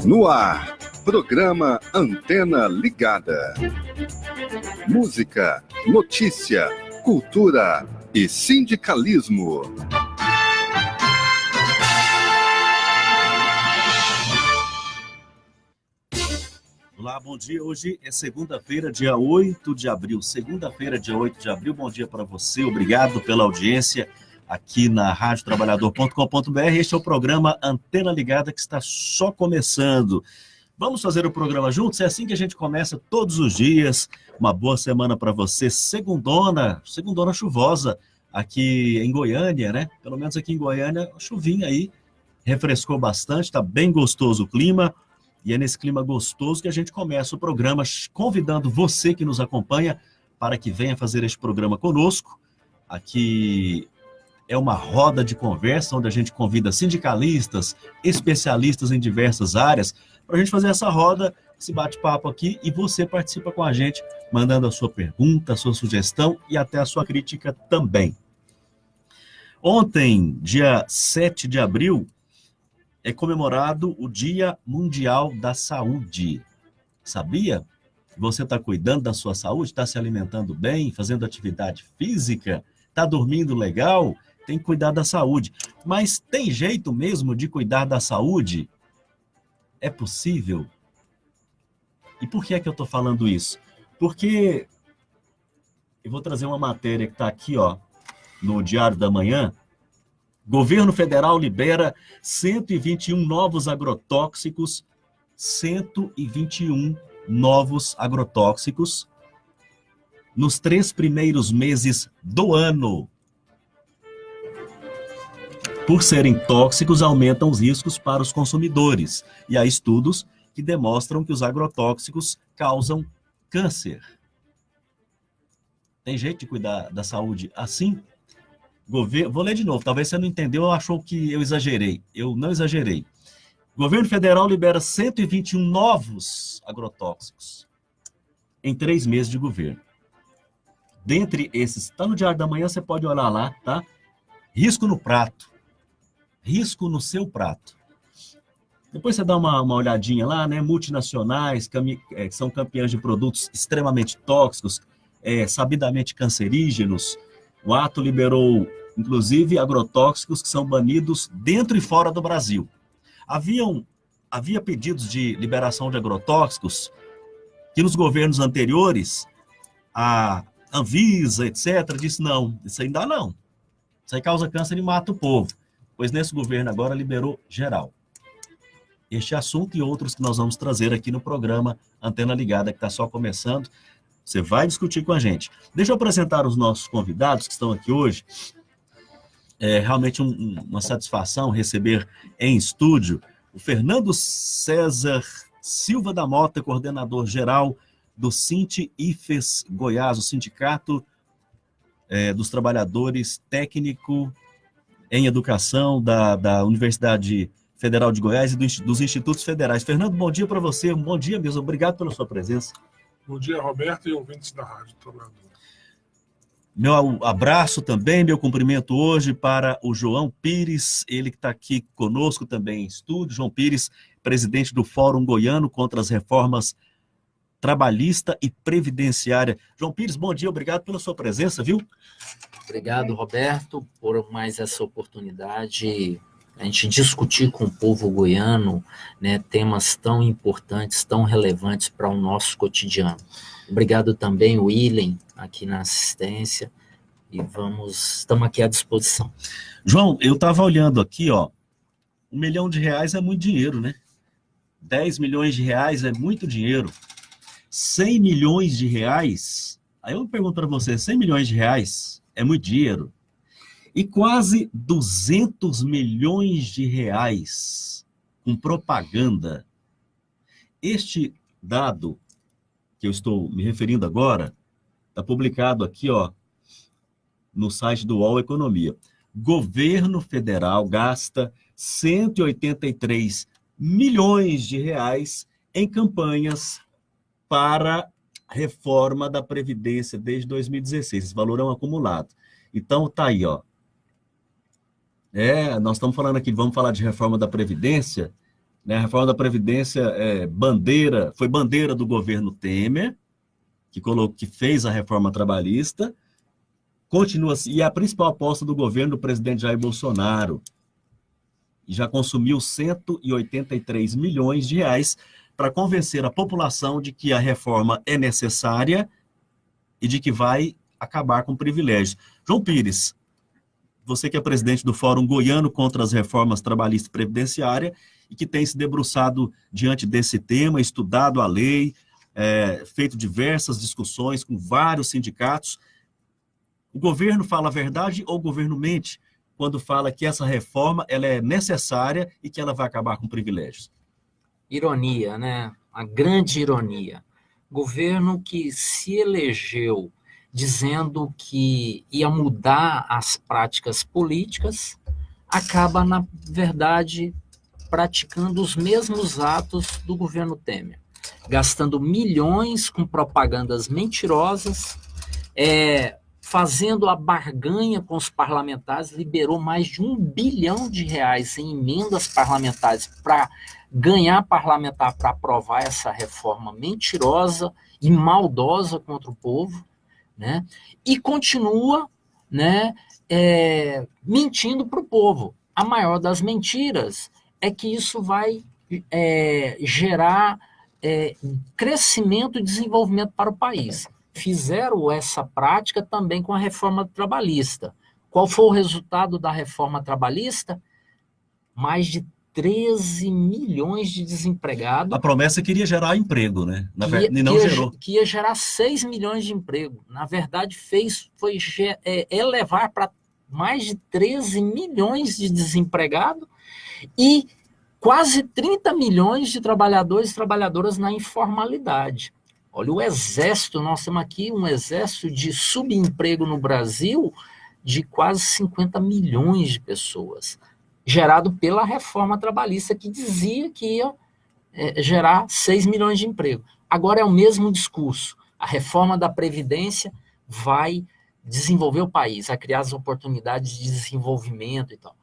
No ar, programa Antena Ligada. Música, notícia, cultura e sindicalismo. Olá, bom dia. Hoje é segunda-feira, dia 8 de abril. Segunda-feira, dia 8 de abril. Bom dia para você. Obrigado pela audiência aqui na radiotrabalhador.com.br. Este é o programa Antena Ligada, que está só começando. Vamos fazer o programa juntos? É assim que a gente começa todos os dias. Uma boa semana para você. Segundona chuvosa aqui em Goiânia, né? Pelo menos aqui em Goiânia, chuvinha aí. Refrescou bastante, está bem gostoso o clima. E é nesse clima gostoso que a gente começa o programa, convidando você que nos acompanha para que venha fazer este programa conosco. Aqui é uma roda de conversa, onde a gente convida sindicalistas, especialistas em diversas áreas, para a gente fazer essa roda, esse bate-papo aqui, e você participa com a gente, mandando a sua pergunta, a sua sugestão e até a sua crítica também. Ontem, dia 7 de abril, é comemorado o Dia Mundial da Saúde. Sabia? Você está cuidando da sua saúde, está se alimentando bem, fazendo atividade física, está dormindo legal? Tem que cuidar da saúde. Mas tem jeito mesmo de cuidar da saúde? É possível? E por que é que eu estou falando isso? Porque eu vou trazer uma matéria que está aqui, ó, no Diário da Manhã. Governo federal libera 121 novos agrotóxicos, 121 novos agrotóxicos nos 3 primeiros meses do ano. Por serem tóxicos, aumentam os riscos para os consumidores. E há estudos que demonstram que os agrotóxicos causam câncer. Tem jeito de cuidar da saúde assim? Vou ler de novo, talvez você não entendeu ou achou que eu exagerei. Eu não exagerei. O governo federal libera 121 novos agrotóxicos em 3 meses de governo. Dentre esses, está no Diário da Manhã, você pode olhar lá, tá? Risco no prato. Risco no seu prato. Depois você dá uma olhadinha lá, né? Multinacionais, que são campeãs de produtos extremamente tóxicos, sabidamente cancerígenos. O ato liberou, inclusive, agrotóxicos que são banidos dentro e fora do Brasil. Havia pedidos de liberação de agrotóxicos que nos governos anteriores, a Anvisa, etc., disse não, isso aí ainda não. Isso aí causa câncer e mata o povo. pois nesse governo agora liberou geral. Este assunto e outros que nós vamos trazer aqui no programa Antena Ligada, que está só começando. Você vai discutir com a gente. Deixa eu apresentar os nossos convidados que estão aqui hoje. É realmente uma satisfação receber em estúdio o Fernando César Silva da Mota, coordenador geral do Sint-Ifes Goiás, o Sindicato dos Trabalhadores Técnico em Educação da Universidade Federal de Goiás e dos Institutos Federais. Fernando, bom dia para você. Bom dia mesmo. Obrigado pela sua presença. Bom dia, Roberto e ouvintes da Rádio Trabalhador. Meu abraço também, meu cumprimento hoje para o João Pires, ele que está aqui conosco também em estúdio. João Pires, presidente do Fórum Goiano contra as Reformas Trabalhista e Previdenciária. João Pires, bom dia, obrigado pela sua presença, viu? Obrigado, Roberto, por mais essa oportunidade, a gente discutir com o povo goiano, né, temas tão importantes, tão relevantes para o nosso cotidiano. Obrigado também, William, aqui na assistência, e estamos aqui à disposição. João, eu estava olhando aqui, ó, R$1 milhão é muito dinheiro, né? 10 milhões de reais é muito dinheiro. 100 milhões de reais, aí eu pergunto para você, 100 milhões de reais é muito dinheiro? E quase 200 milhões de reais com propaganda. Este dado que eu estou me referindo agora está publicado aqui, ó, no site do UOL Economia. Governo federal gasta 183 milhões de reais em campanhas para reforma da Previdência desde 2016. Esse valor é um acumulado. Então, tá aí, ó. Nós estamos falando aqui, vamos falar de reforma da Previdência, né? A reforma da Previdência foi bandeira do governo Temer, que fez a reforma trabalhista, continua assim, e é a principal aposta do governo do presidente Jair Bolsonaro. E já consumiu 183 milhões de reais para convencer a população de que a reforma é necessária e de que vai acabar com privilégios. João Pires, você que é presidente do Fórum Goiano contra as Reformas Trabalhista e Previdenciária e que tem se debruçado diante desse tema, estudado a lei, feito diversas discussões com vários sindicatos. O governo fala a verdade ou o governo mente quando fala que essa reforma ela é necessária e que ela vai acabar com privilégios? Ironia, né? A grande ironia. Governo que se elegeu dizendo que ia mudar as práticas políticas, acaba, na verdade, praticando os mesmos atos do governo Temer, gastando milhões com propagandas mentirosas, fazendo a barganha com os parlamentares, liberou mais de R$1 bilhão em emendas parlamentares para ganhar parlamentar para aprovar essa reforma mentirosa e maldosa contra o povo, né? E continua, né, mentindo para o povo. A maior das mentiras é que isso vai gerar crescimento e desenvolvimento para o país. Fizeram essa prática também com a reforma trabalhista. Qual foi o resultado da reforma trabalhista? Mais de 13 milhões de desempregados. A promessa queria gerar emprego, né? E não gerou. Que ia gerar 6 milhões de emprego. Na verdade, foi elevar para mais de 13 milhões de desempregados e quase 30 milhões de trabalhadores e trabalhadoras na informalidade. Olha, o exército, nós temos aqui um exército de subemprego no Brasil de quase 50 milhões de pessoas, gerado pela reforma trabalhista que dizia que ia gerar 6 milhões de emprego. Agora é o mesmo discurso. A reforma da Previdência vai desenvolver o país, vai criar as oportunidades de desenvolvimento e tal.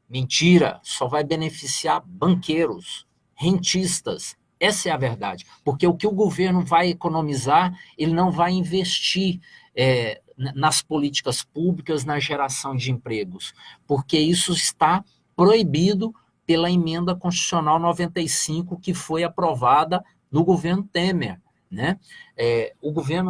Mentira, só vai beneficiar banqueiros, rentistas. Essa é a verdade, porque o que o governo vai economizar, ele não vai investir nas políticas públicas, na geração de empregos, porque isso está proibido pela emenda constitucional 95 que foi aprovada no governo Temer, né?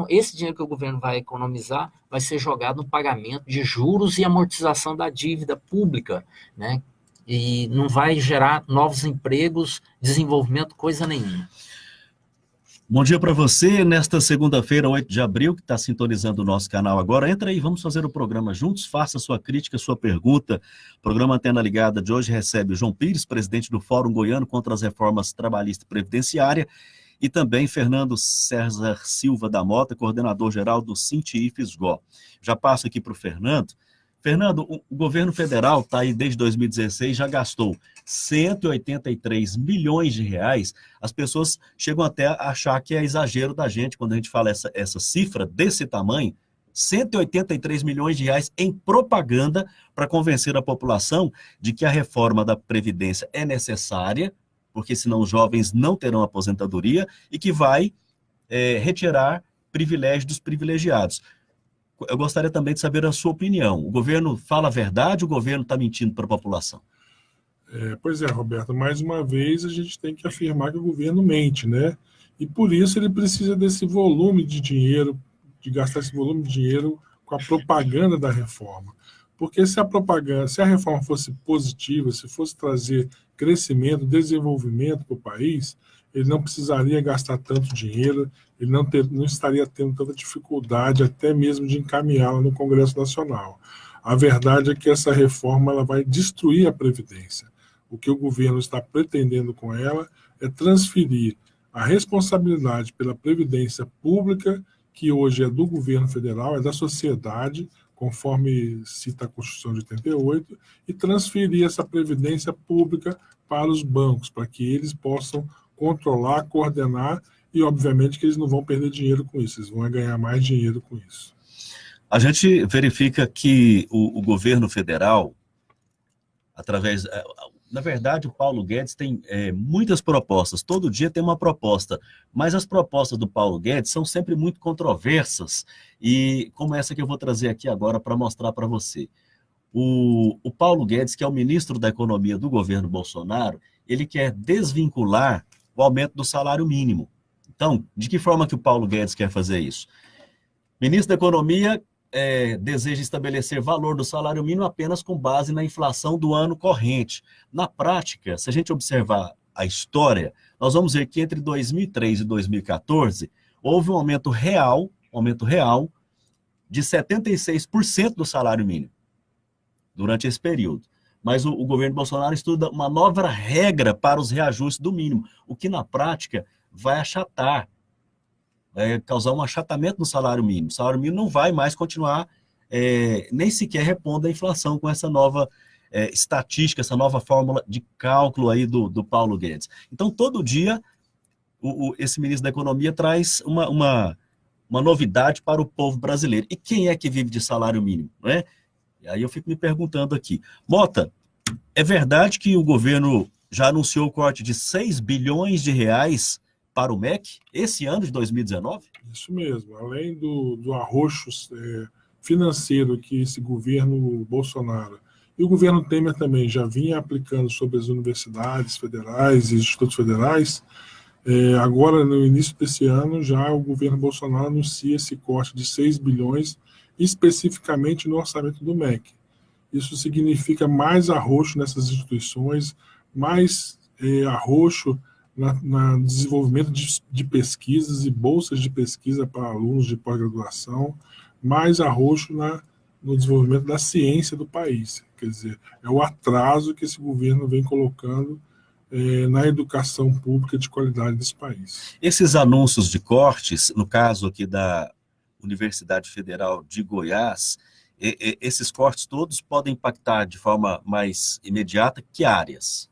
Esse dinheiro que o governo vai economizar vai ser jogado no pagamento de juros e amortização da dívida pública, né? e não vai gerar novos empregos, desenvolvimento, coisa nenhuma. Bom dia para você, nesta segunda-feira, 8 de abril, que está sintonizando o nosso canal agora. Entra aí, vamos fazer o programa juntos, faça sua crítica, sua pergunta. O programa Antena Ligada de hoje recebe o João Pires, presidente do Fórum Goiano contra as Reformas Trabalhista e Previdenciária, e também Fernando César Silva da Mota, coordenador-geral do Sinti-IFES-GO. Já passo aqui para o Fernando. Fernando, o governo federal está aí desde 2016, já gastou 183 milhões de reais. As pessoas chegam até a achar que é exagero da gente quando a gente fala essa cifra desse tamanho, 183 milhões de reais em propaganda para convencer a população de que a reforma da Previdência é necessária, porque senão os jovens não terão aposentadoria, e que vai retirar privilégio dos privilegiados. Eu gostaria também de saber a sua opinião. O governo fala a verdade ou o governo está mentindo para a população? Pois é, Roberto, mais uma vez a gente tem que afirmar que o governo mente, né? E por isso ele precisa desse volume de dinheiro, de gastar esse volume de dinheiro com a propaganda da reforma. Porque se a reforma fosse positiva, se fosse trazer crescimento, desenvolvimento para o país, ele não precisaria gastar tanto dinheiro, ele não estaria tendo tanta dificuldade até mesmo de encaminhá-la no Congresso Nacional. A verdade é que essa reforma ela vai destruir a Previdência. O que o governo está pretendendo com ela é transferir a responsabilidade pela Previdência Pública, que hoje é do governo federal, é da sociedade, conforme cita a Constituição de 88, e transferir essa Previdência Pública para os bancos, para que eles possam controlar, coordenar, e obviamente que eles não vão perder dinheiro com isso, eles vão ganhar mais dinheiro com isso. A gente verifica que o governo federal, através... Na verdade, o Paulo Guedes tem muitas propostas, todo dia tem uma proposta, mas as propostas do Paulo Guedes são sempre muito controversas, e como essa que eu vou trazer aqui agora para mostrar para você. O Paulo Guedes, que é o ministro da Economia do governo Bolsonaro, ele quer desvincular o aumento do salário mínimo. Então, de que forma que o Paulo Guedes quer fazer isso? Ministro da Economia deseja estabelecer valor do salário mínimo apenas com base na inflação do ano corrente. Na prática, se a gente observar a história, nós vamos ver que entre 2003 e 2014, houve um aumento real de 76% do salário mínimo durante esse período. Mas o governo Bolsonaro estuda uma nova regra para os reajustes do mínimo, o que na prática vai achatar, vai causar um achatamento no salário mínimo. O salário mínimo não vai mais continuar, nem sequer repondo a inflação com essa nova estatística, essa nova fórmula de cálculo aí do Paulo Guedes. Então, todo dia, esse ministro da Economia traz uma novidade para o povo brasileiro. E quem é que vive de salário mínimo, não é? E aí eu fico me perguntando aqui. Mota, é verdade que o governo já anunciou o corte de 6 bilhões de reais para o MEC esse ano de 2019? Isso mesmo. Além do arroxo financeiro que esse governo Bolsonaro e o governo Temer também já vinha aplicando sobre as universidades federais e institutos federais, agora no início desse ano já o governo Bolsonaro anuncia esse corte de 6 bilhões especificamente no orçamento do MEC. Isso significa mais arroxo nessas instituições, mais arroxo no desenvolvimento de pesquisas e bolsas de pesquisa para alunos de pós-graduação, mais arroxo no desenvolvimento da ciência do país. Quer dizer, é o atraso que esse governo vem colocando na educação pública de qualidade desse país. Esses anúncios de cortes, no caso aqui da Universidade Federal de Goiás, esses cortes todos podem impactar de forma mais imediata que áreas?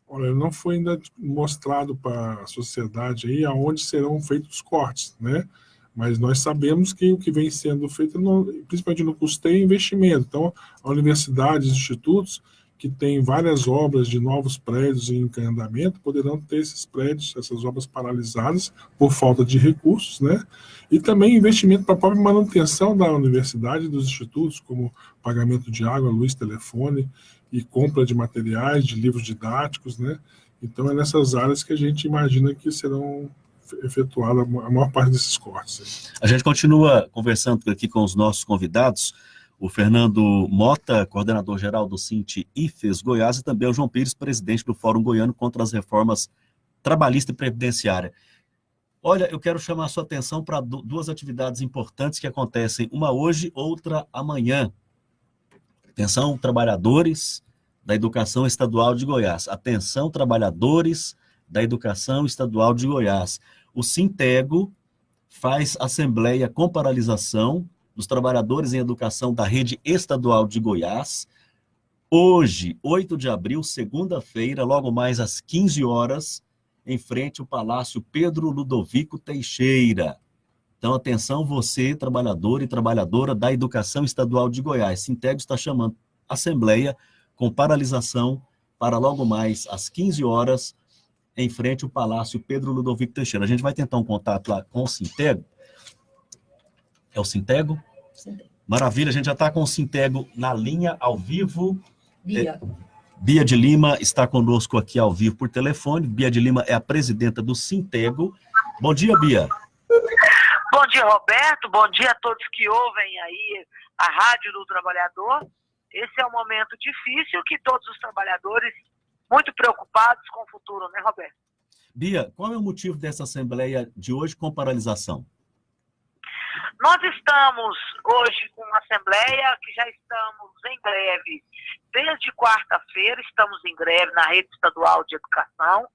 Olha, não foi ainda mostrado para a sociedade aí aonde serão feitos os cortes, né? Mas nós sabemos que o que vem sendo feito, principalmente no custeio e investimento. Então, a universidade, os institutos que têm várias obras de novos prédios em andamento, poderão ter esses prédios, essas obras paralisadas por falta de recursos, né? E também investimento para a própria manutenção da universidade e dos institutos, como pagamento de água, luz, telefone e compra de materiais, de livros didáticos, né? Então é nessas áreas que a gente imagina que serão efetuadas a maior parte desses cortes. A gente continua conversando aqui com os nossos convidados. o Fernando Mota, coordenador-geral do Sinti-IFES Goiás, e também o João Pires, presidente do Fórum Goiano contra as Reformas Trabalhista e Previdenciária. Olha, eu quero chamar a sua atenção para duas atividades importantes que acontecem, uma hoje, outra amanhã. Atenção, trabalhadores da Educação Estadual de Goiás. Atenção, trabalhadores da Educação Estadual de Goiás. O Sintego faz assembleia com paralisação dos trabalhadores em educação da rede estadual de Goiás. Hoje, 8 de abril, segunda-feira, logo mais às 15 horas, em frente ao Palácio Pedro Ludovico Teixeira. Então, atenção, você, trabalhador e trabalhadora da Educação Estadual de Goiás. Sintego está chamando assembleia com paralisação para logo mais às 15 horas, em frente ao Palácio Pedro Ludovico Teixeira. A gente vai tentar um contato lá com o Sintego. É o Sintego? Sintego. Maravilha, a gente já está com o Sintego na linha, ao vivo. Bia. Bia de Lima está conosco aqui ao vivo por telefone. Bia de Lima é a presidenta do Sintego. Bom dia, Bia. Bom dia, Roberto. Bom dia a todos que ouvem aí a Rádio do Trabalhador. Esse é um momento difícil que todos os trabalhadores muito preocupados com o futuro, né, Roberto? Bia, qual é o motivo dessa assembleia de hoje com paralisação? Nós estamos hoje com uma assembleia que já estamos em greve. Desde quarta-feira estamos em greve na rede estadual de educação,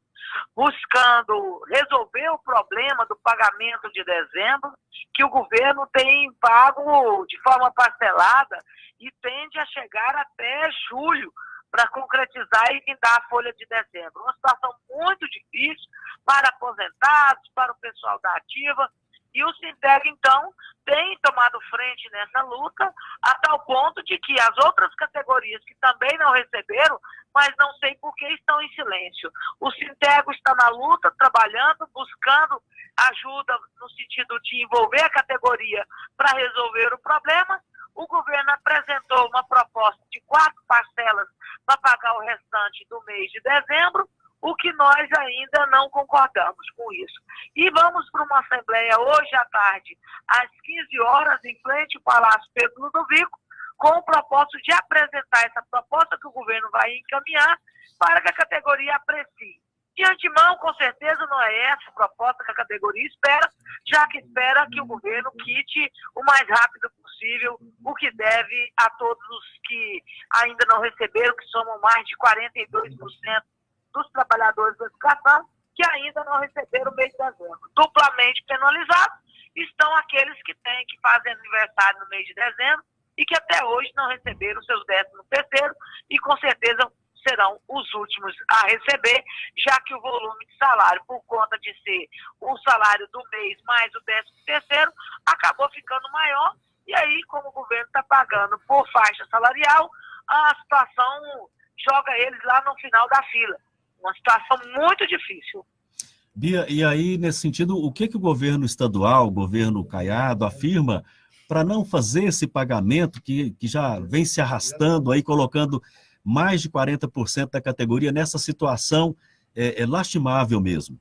buscando resolver o problema do pagamento de dezembro, que o governo tem pago de forma parcelada e tende a chegar até julho para concretizar e dar a folha de dezembro. Uma situação muito difícil para aposentados, para o pessoal da ativa. E o Sintego, então, tem tomado frente nessa luta, a tal ponto de que as outras categorias que também não receberam, mas não sei por que estão em silêncio. O Sintego está na luta, trabalhando, buscando ajuda no sentido de envolver a categoria para resolver o problema. O governo apresentou uma proposta de 4 parcelas para pagar o restante do mês de dezembro, o que nós ainda não concordamos com isso. E vamos para uma assembleia hoje à tarde, às 15 horas, em frente ao Palácio Pedro Ludovico, com o propósito de apresentar essa proposta que o governo vai encaminhar para que a categoria aprecie. De antemão, com certeza, não é essa a proposta que a categoria espera, já que espera que o governo quite o mais rápido possível o que deve a todos os que ainda não receberam, que somam mais de 42% dos trabalhadores da educação, que ainda não receberam o mês de dezembro. Duplamente penalizados estão aqueles que fazem aniversário no mês de dezembro e que até hoje não receberam seus 13º e com certeza serão os últimos a receber, já que o volume de salário, por conta de ser o salário do mês mais o 13º, acabou ficando maior. E aí, como o governo está pagando por faixa salarial, a situação joga eles lá no final da fila. Uma situação muito difícil. Bia, e aí, nesse sentido, o que o governo estadual, o governo Caiado, afirma para não fazer esse pagamento que já vem se arrastando aí, colocando mais de 40% da categoria nessa situação lastimável mesmo?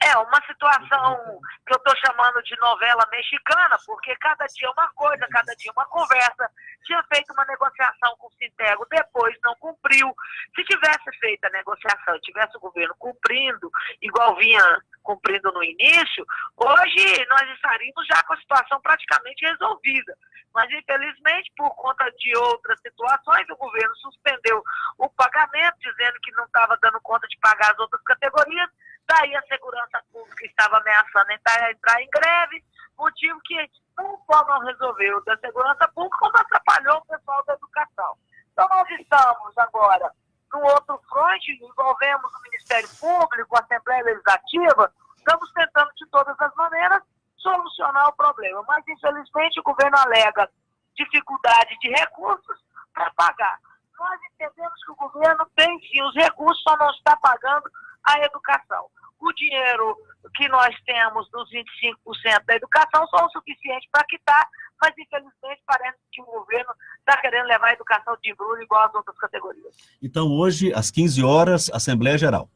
É uma situação que eu estou chamando de novela mexicana, porque cada dia uma coisa, cada dia uma conversa. Tinha feito uma negociação com o Sintego, depois não cumpriu. Se tivesse feito a negociação, tivesse o governo cumprindo, igual vinha cumprindo no início, hoje nós estaríamos já com a situação praticamente resolvida. Mas, infelizmente, por conta de outras situações, o governo suspendeu o pagamento, dizendo que não estava dando conta de pagar as outras categorias. Daí a segurança pública estava ameaçando entrar em greve, motivo que não só não resolveu da segurança pública, como atrapalhou o pessoal da educação. Então nós estamos agora no outro fronte, envolvemos o Ministério Público, a Assembleia Legislativa, estamos tentando de todas as maneiras solucionar o problema, mas infelizmente o governo alega dificuldade de recursos para pagar. Nós entendemos que o governo tem sim os recursos, só não está pagando a educação. O dinheiro que nós temos dos 25% da educação são o suficiente para quitar, mas infelizmente parece que o governo está querendo levar a educação de embrulho igual às outras categorias. Então hoje, às 15 horas, Assembleia Geral.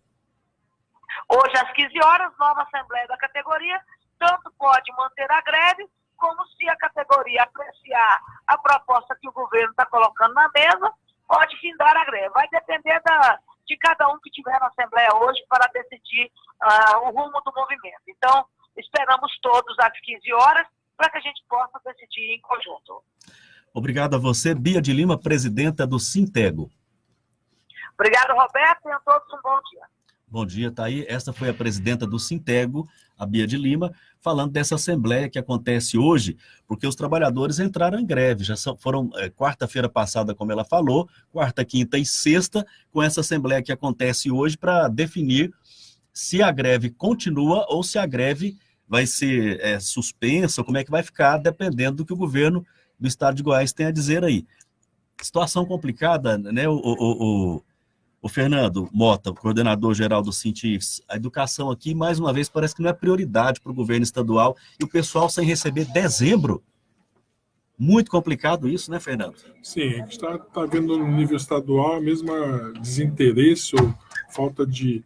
Hoje, às 15 horas, nova Assembleia da categoria, tanto pode manter a greve, como se a categoria apreciar a proposta que o governo está colocando na mesa, pode findar a greve. Vai depender de cada um que estiver na Assembleia hoje para decidir o rumo do movimento. Então, esperamos todos às 15 horas para que a gente possa decidir em conjunto. Obrigado a você, Bia de Lima, presidenta do Sintego. Obrigado, Roberto. Tenham todos um bom dia. Bom dia, tá aí. Essa foi a presidenta do Sintego, a Bia de Lima, falando dessa assembleia que acontece hoje, porque os trabalhadores entraram em greve. Já foram quarta-feira passada, como ela falou, quarta, quinta e sexta, com essa assembleia que acontece hoje para definir se a greve continua ou se a greve vai ser suspensa, como é que vai ficar, dependendo do que o governo do estado de Goiás tem a dizer aí. Situação complicada, né, o Fernando Mota, coordenador-geral do Sintifes, a educação aqui, mais uma vez, parece que não é prioridade para o governo estadual, e o pessoal sem receber dezembro. Muito complicado isso, né, Fernando? Sim, a gente está vendo no nível estadual a mesma desinteresse ou falta de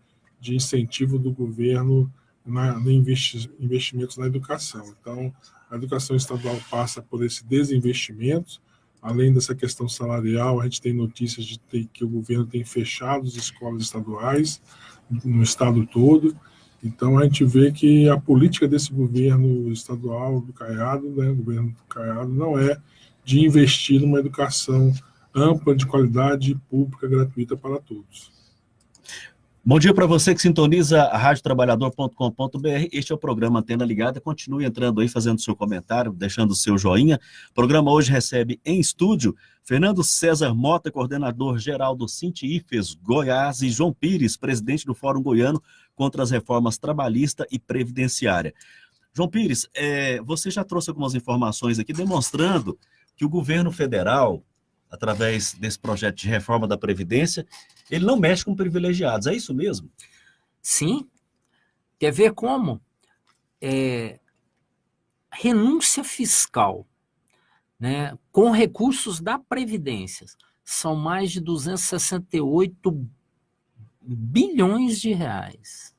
incentivo do governo no investimentos na educação. Então, a educação estadual passa por esse desinvestimento. Além dessa questão salarial, a gente tem notícias de que o governo tem fechado as escolas estaduais no estado todo. Então, a gente vê que a política desse governo estadual do Caiado, né, o governo do Caiado, não é de investir numa educação ampla, de qualidade pública, gratuita para todos. Bom dia para você que sintoniza a radiotrabalhador.com.br. Este é o programa Antena Ligada. Continue entrando aí, fazendo seu comentário, deixando o seu joinha. O programa hoje recebe em estúdio Fernando César Mota, coordenador-geral do Sintifes Goiás, e João Pires, presidente do Fórum Goiano contra as Reformas Trabalhista e Previdenciária. João Pires, você já trouxe algumas informações aqui demonstrando que o governo federal, através desse projeto de reforma da Previdência, ele não mexe com privilegiados, é isso mesmo? Sim. Quer ver como? Renúncia fiscal, né, com recursos da Previdência, são mais de 268 bilhões de reais.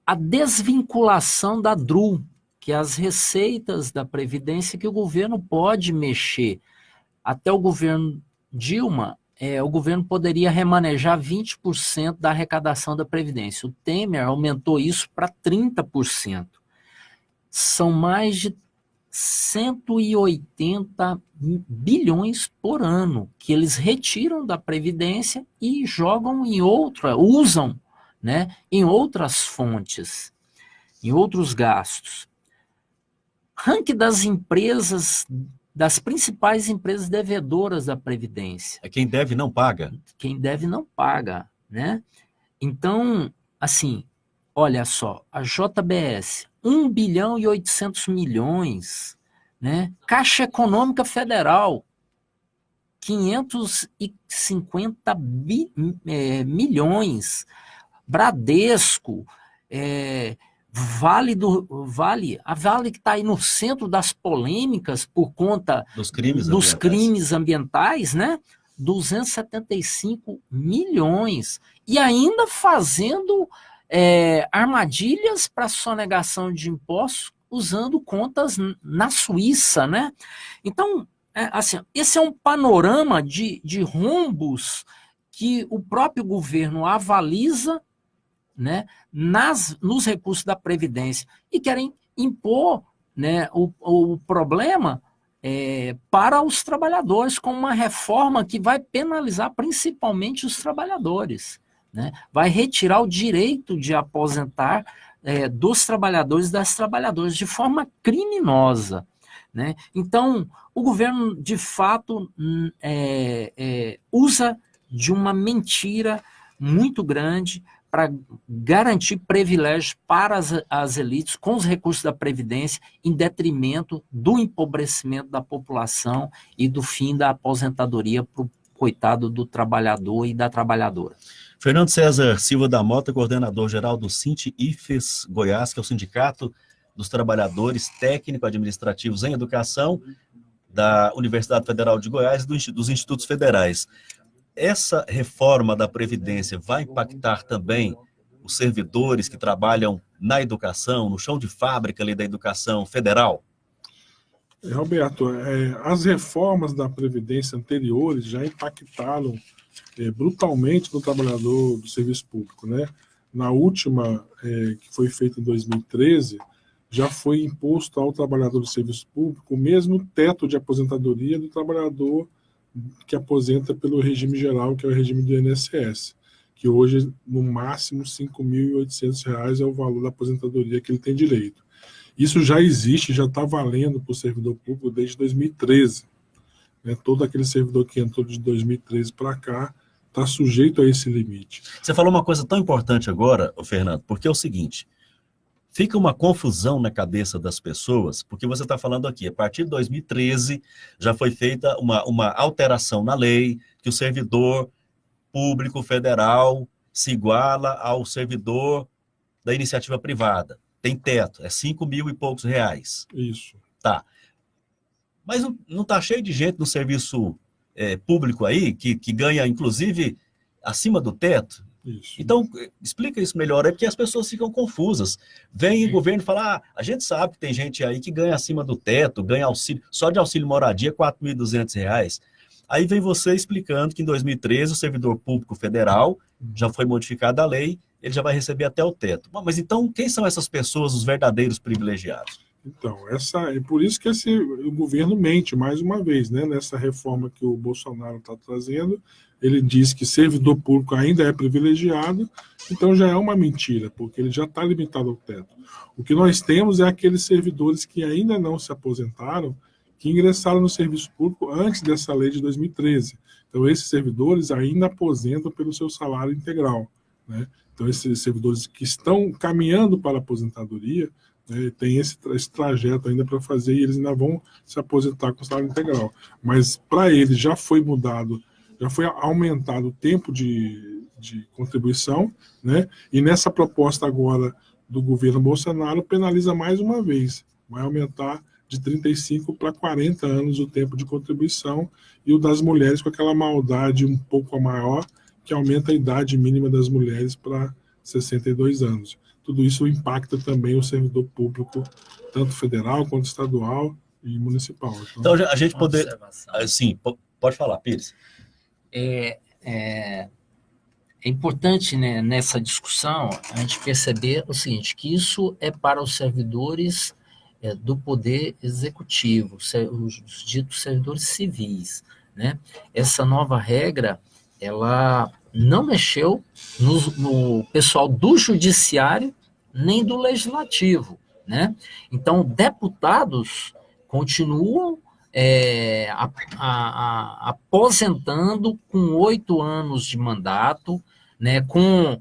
A desvinculação da DRU, que é as receitas da Previdência que o governo pode mexer. Até o governo Dilma, o governo poderia remanejar 20% da arrecadação da Previdência. O Temer aumentou isso para 30%. São mais de 180 bilhões por ano que eles retiram da Previdência e jogam usam, né, em outras fontes, em outros gastos. Ranking das empresas, das principais empresas devedoras da Previdência. Quem deve não paga. Quem deve não paga, né? Então, assim, olha só, a JBS, 1 bilhão e 800 milhões, né? Caixa Econômica Federal, 550 milhões. Bradesco, Vale que está aí no centro das polêmicas por conta dos crimes ambientais, né? 275 milhões. E ainda fazendo armadilhas para sonegação de impostos usando contas na Suíça, né? Então, assim, esse é um panorama de rombos que o próprio governo avaliza, né, nos recursos da Previdência e querem impor, né, o problema para os trabalhadores com uma reforma que vai penalizar principalmente os trabalhadores, né, vai retirar o direito de aposentar dos trabalhadores e das trabalhadoras de forma criminosa, né? Então, o governo, de fato, usa de uma mentira muito grande para garantir privilégios para as elites com os recursos da Previdência, em detrimento do empobrecimento da população e do fim da aposentadoria para o coitado do trabalhador e da trabalhadora. Fernando César Silva da Mota, coordenador-geral do Sintifes Goiás, que é o Sindicato dos Trabalhadores Técnico-Administrativos em Educação da Universidade Federal de Goiás e dos Institutos Federais. Essa reforma da Previdência vai impactar também os servidores que trabalham na educação, no chão de fábrica ali da educação federal? Roberto, as reformas da Previdência anteriores já impactaram brutalmente no trabalhador do serviço público, né? Na última, que foi feita em 2013, já foi imposto ao trabalhador do serviço público o mesmo teto de aposentadoria do trabalhador que aposenta pelo regime geral, que é o regime do INSS, que hoje, no máximo, R$ 5.800 é o valor da aposentadoria que ele tem direito. Isso já existe, já está valendo para o servidor público desde 2013. Né? Todo aquele servidor que entrou de 2013 para cá está sujeito a esse limite. Você falou uma coisa tão importante agora, Fernando, porque é o seguinte, fica uma confusão na cabeça das pessoas, porque você está falando aqui, a partir de 2013 já foi feita uma alteração na lei, que o servidor público federal se iguala ao servidor da iniciativa privada. Tem teto, é 5 mil e poucos reais. Isso. Tá. Mas não está cheio de gente no serviço público aí, que ganha, inclusive, acima do teto? Isso. Então, explica isso melhor aí, porque as pessoas ficam confusas. Vem o governo e fala, a gente sabe que tem gente aí que ganha acima do teto, ganha auxílio, só de auxílio moradia, R$ 4.200. Aí vem você explicando que em 2013 o servidor público federal já foi modificada a lei, ele já vai receber até o teto. Mas então, quem são essas pessoas, os verdadeiros privilegiados? Então, é por isso que o governo mente, mais uma vez, né? Nessa reforma que o Bolsonaro está trazendo, ele diz que servidor público ainda é privilegiado, então já é uma mentira, porque ele já está limitado ao teto. O que nós temos é aqueles servidores que ainda não se aposentaram, que ingressaram no serviço público antes dessa lei de 2013. Então, esses servidores ainda aposentam pelo seu salário integral, né? Então, esses servidores que estão caminhando para a aposentadoria, né, tem esse trajeto ainda para fazer e eles ainda vão se aposentar com salário integral. Mas, para eles, já foi mudado, já foi aumentado o tempo de contribuição, né? E nessa proposta agora do governo Bolsonaro, penaliza mais uma vez, vai aumentar de 35 para 40 anos o tempo de contribuição, e o das mulheres com aquela maldade um pouco maior, que aumenta a idade mínima das mulheres para 62 anos. Tudo isso impacta também o servidor público, tanto federal quanto estadual e municipal. Então a gente poder... Sim, pode falar, Pires. É importante, né, nessa discussão a gente perceber o seguinte, que isso é para os servidores do Poder Executivo, os ditos servidores civis, né? Essa nova regra, ela não mexeu no pessoal do judiciário nem do legislativo, né? Então, deputados continuam aposentando com 8 anos de mandato, né, com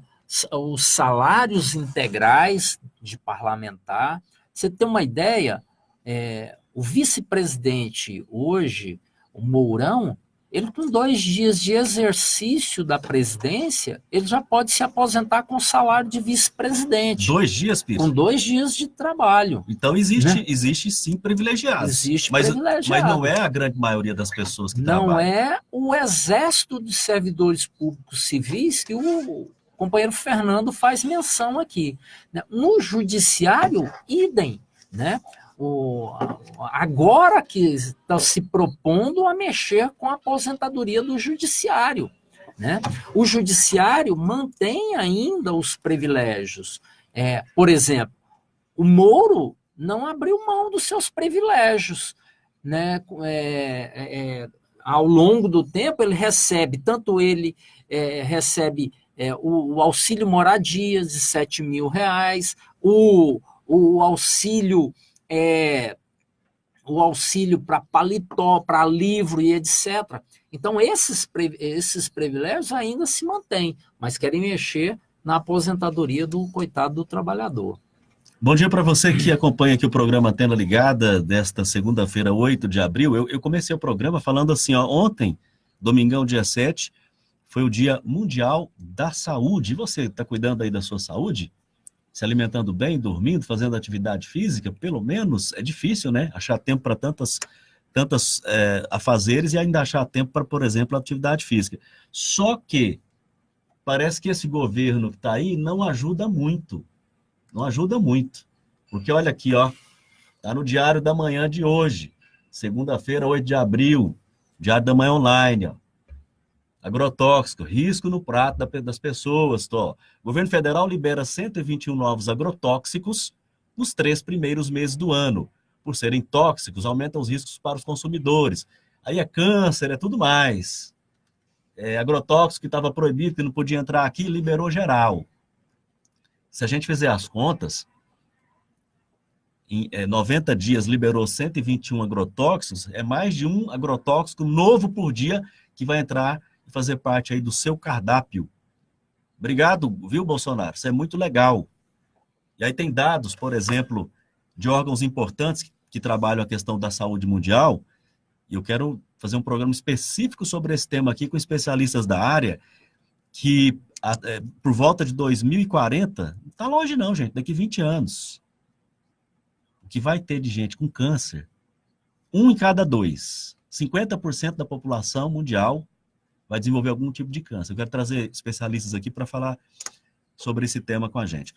os salários integrais de parlamentar. Você tem uma ideia, o vice-presidente hoje, o Mourão, ele com 2 dias de exercício da presidência, ele já pode se aposentar com o salário de vice-presidente. 2 dias, Pires? Com 2 dias de trabalho. Então existe sim privilegiados. Existe privilegiado. Mas não é a grande maioria das pessoas que não trabalham. Não é o exército de servidores públicos civis que o companheiro Fernando faz menção aqui. No judiciário, idem, né? Agora que está se propondo a mexer com a aposentadoria do judiciário, né? O judiciário mantém ainda os privilégios. Por exemplo, o Moro não abriu mão dos seus privilégios, né? Ao longo do tempo, ele recebe, recebe o auxílio moradia de R$7 mil, o auxílio para paletó, para livro e etc. Então, esses privilégios ainda se mantêm, mas querem mexer na aposentadoria do coitado do trabalhador. Bom dia para você que acompanha aqui o programa Antena Ligada desta segunda-feira, 8 de abril. Eu comecei o programa falando assim, ontem, domingão, dia 7, foi o Dia Mundial da Saúde. E você está cuidando aí da sua saúde? Se alimentando bem, dormindo, fazendo atividade física? Pelo menos é difícil, né? Achar tempo para tantas afazeres e ainda achar tempo para, por exemplo, atividade física. Só que parece que esse governo que está aí não ajuda muito. não ajuda muito. Porque olha aqui, ó, tá no Diário da Manhã de hoje, segunda-feira, 8 de abril, Diário da Manhã online, ó. Agrotóxico, risco no prato das pessoas. O governo federal libera 121 novos agrotóxicos nos 3 primeiros meses do ano. Por serem tóxicos, aumentam os riscos para os consumidores. Aí é câncer, é tudo mais. Agrotóxico que estava proibido, que não podia entrar aqui, liberou geral. Se a gente fizer as contas, em 90 dias liberou 121 agrotóxicos, é mais de um agrotóxico novo por dia que vai entrar e fazer parte aí do seu cardápio. Obrigado, viu, Bolsonaro? Isso é muito legal. E aí tem dados, por exemplo, de órgãos importantes que trabalham a questão da saúde mundial, e eu quero fazer um programa específico sobre esse tema aqui com especialistas da área, que por volta de 2040, não está longe não, gente, daqui 20 anos, o que vai ter de gente com câncer, 1 em cada 2, 50% da população mundial vai desenvolver algum tipo de câncer. Eu quero trazer especialistas aqui para falar sobre esse tema com a gente.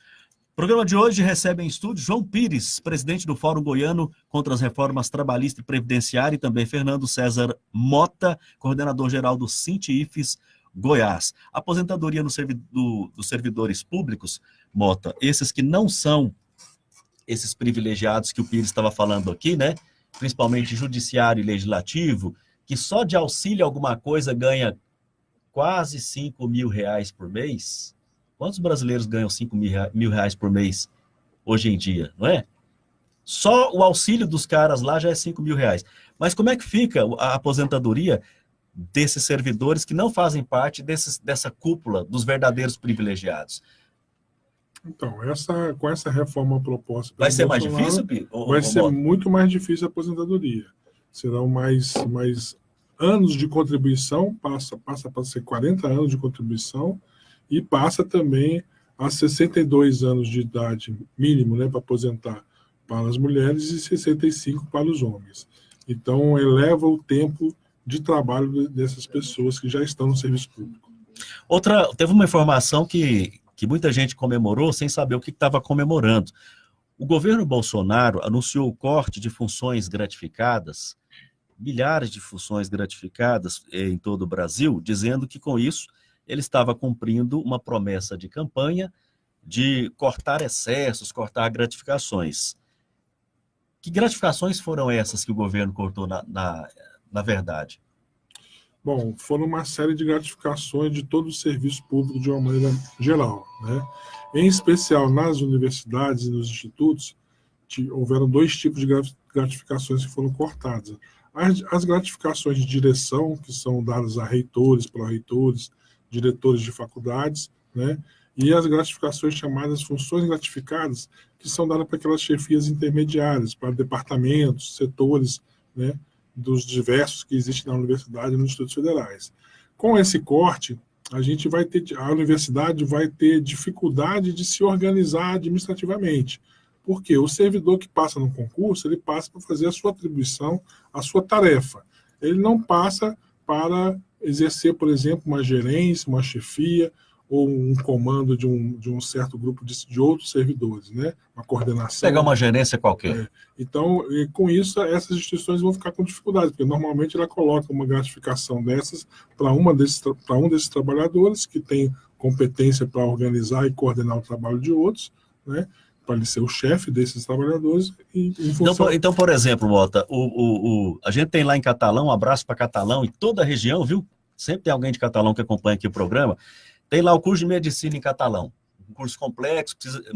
O programa de hoje recebe em estúdio João Pires, presidente do Fórum Goiano contra as Reformas Trabalhista e Previdenciária, e também Fernando César Mota, coordenador-geral do Sinti-IFES Goiás. Aposentadoria dos servidores públicos, Mota, esses que não são esses privilegiados que o Pires estava falando aqui, né? Principalmente judiciário e legislativo, que só de auxílio alguma coisa ganha quase 5 mil reais por mês. Quantos brasileiros ganham 5 mil reais por mês hoje em dia, não é? Só o auxílio dos caras lá já é 5 mil reais. Mas como é que fica a aposentadoria desses servidores que não fazem parte dessa cúpula dos verdadeiros privilegiados? Então, com essa reforma proposta... Vai ser mais difícil, Pires? Vai ser muito mais difícil a aposentadoria. Serão mais anos de contribuição, passa para ser 40 anos de contribuição, e passa também a 62 anos de idade mínimo, né, para aposentar para as mulheres e 65 para os homens. Então, eleva o tempo de trabalho dessas pessoas que já estão no serviço público. Teve uma informação que muita gente comemorou sem saber o que estava comemorando. O governo Bolsonaro anunciou o corte de funções gratificadas, milhares de funções gratificadas em todo o Brasil, dizendo que com isso ele estava cumprindo uma promessa de campanha de cortar excessos, cortar gratificações. Que gratificações foram essas que o governo cortou na verdade? Bom, foram uma série de gratificações de todo o serviço público de uma maneira geral, né? Em especial nas universidades e nos institutos, houveram 2 tipos de gratificações que foram cortadas. As gratificações de direção, que são dadas a reitores, pró-reitores, diretores de faculdades, né? E as gratificações chamadas funções gratificadas, que são dadas para aquelas chefias intermediárias, para departamentos, setores, né, dos diversos que existem na universidade e nos institutos federais. Com esse corte, a universidade vai ter dificuldade de se organizar administrativamente, porque o servidor que passa no concurso, ele passa para fazer a sua atribuição, a sua tarefa. Ele não passa para exercer, por exemplo, uma gerência, uma chefia, ou um comando de um certo grupo de outros servidores, né? Uma coordenação. Pegar uma gerência qualquer. Então, com isso, essas instituições vão ficar com dificuldade, porque normalmente ela coloca uma gratificação dessas para um desses trabalhadores que tem competência para organizar e coordenar o trabalho de outros, né? Para ele ser o chefe desses trabalhadores. Então, por exemplo, Mota, a gente tem lá em Catalão, um abraço para Catalão e toda a região, viu? Sempre tem alguém de Catalão que acompanha aqui o programa. Tem lá o curso de medicina em Catalão, um curso complexo,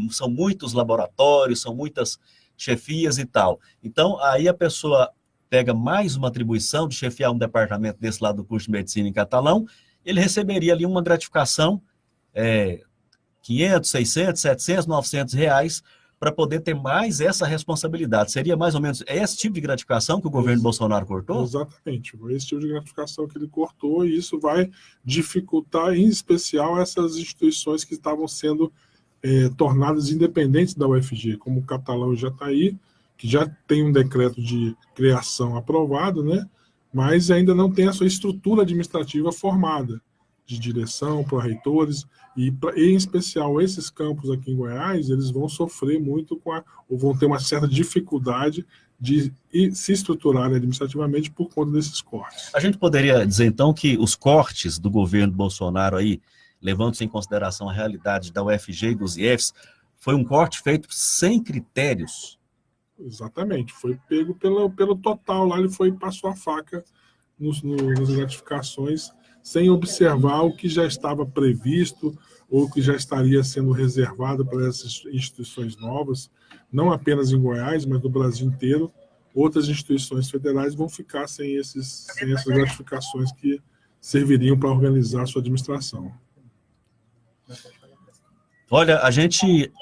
são muitos laboratórios, são muitas chefias e tal. Então, aí a pessoa pega mais uma atribuição de chefiar um departamento desse lado do curso de medicina em Catalão, ele receberia ali uma gratificação, 500, 600, 700, 900 reais, para poder ter mais essa responsabilidade. Seria mais ou menos esse tipo de gratificação que o governo Bolsonaro cortou? Exatamente, foi esse tipo de gratificação que ele cortou, e isso vai dificultar, em especial, essas instituições que estavam sendo tornadas independentes da UFG, como o Catalão e Jataí, que já tem um decreto de criação aprovado, né? Mas ainda não tem a sua estrutura administrativa formada. de direção, pró-reitores, e em especial esses campos aqui em Goiás, eles vão sofrer muito ou vão ter uma certa dificuldade de se estruturarem administrativamente por conta desses cortes. A gente poderia dizer, então, que os cortes do governo Bolsonaro aí, levando-se em consideração a realidade da UFG e dos IEFs, foi um corte feito sem critérios? Exatamente, foi pego pelo total lá, ele passou a faca nas gratificações, sem observar o que já estava previsto ou que já estaria sendo reservado para essas instituições novas, não apenas em Goiás, mas no Brasil inteiro. Outras instituições federais vão ficar sem essas gratificações que serviriam para organizar a sua administração. Olha, a gente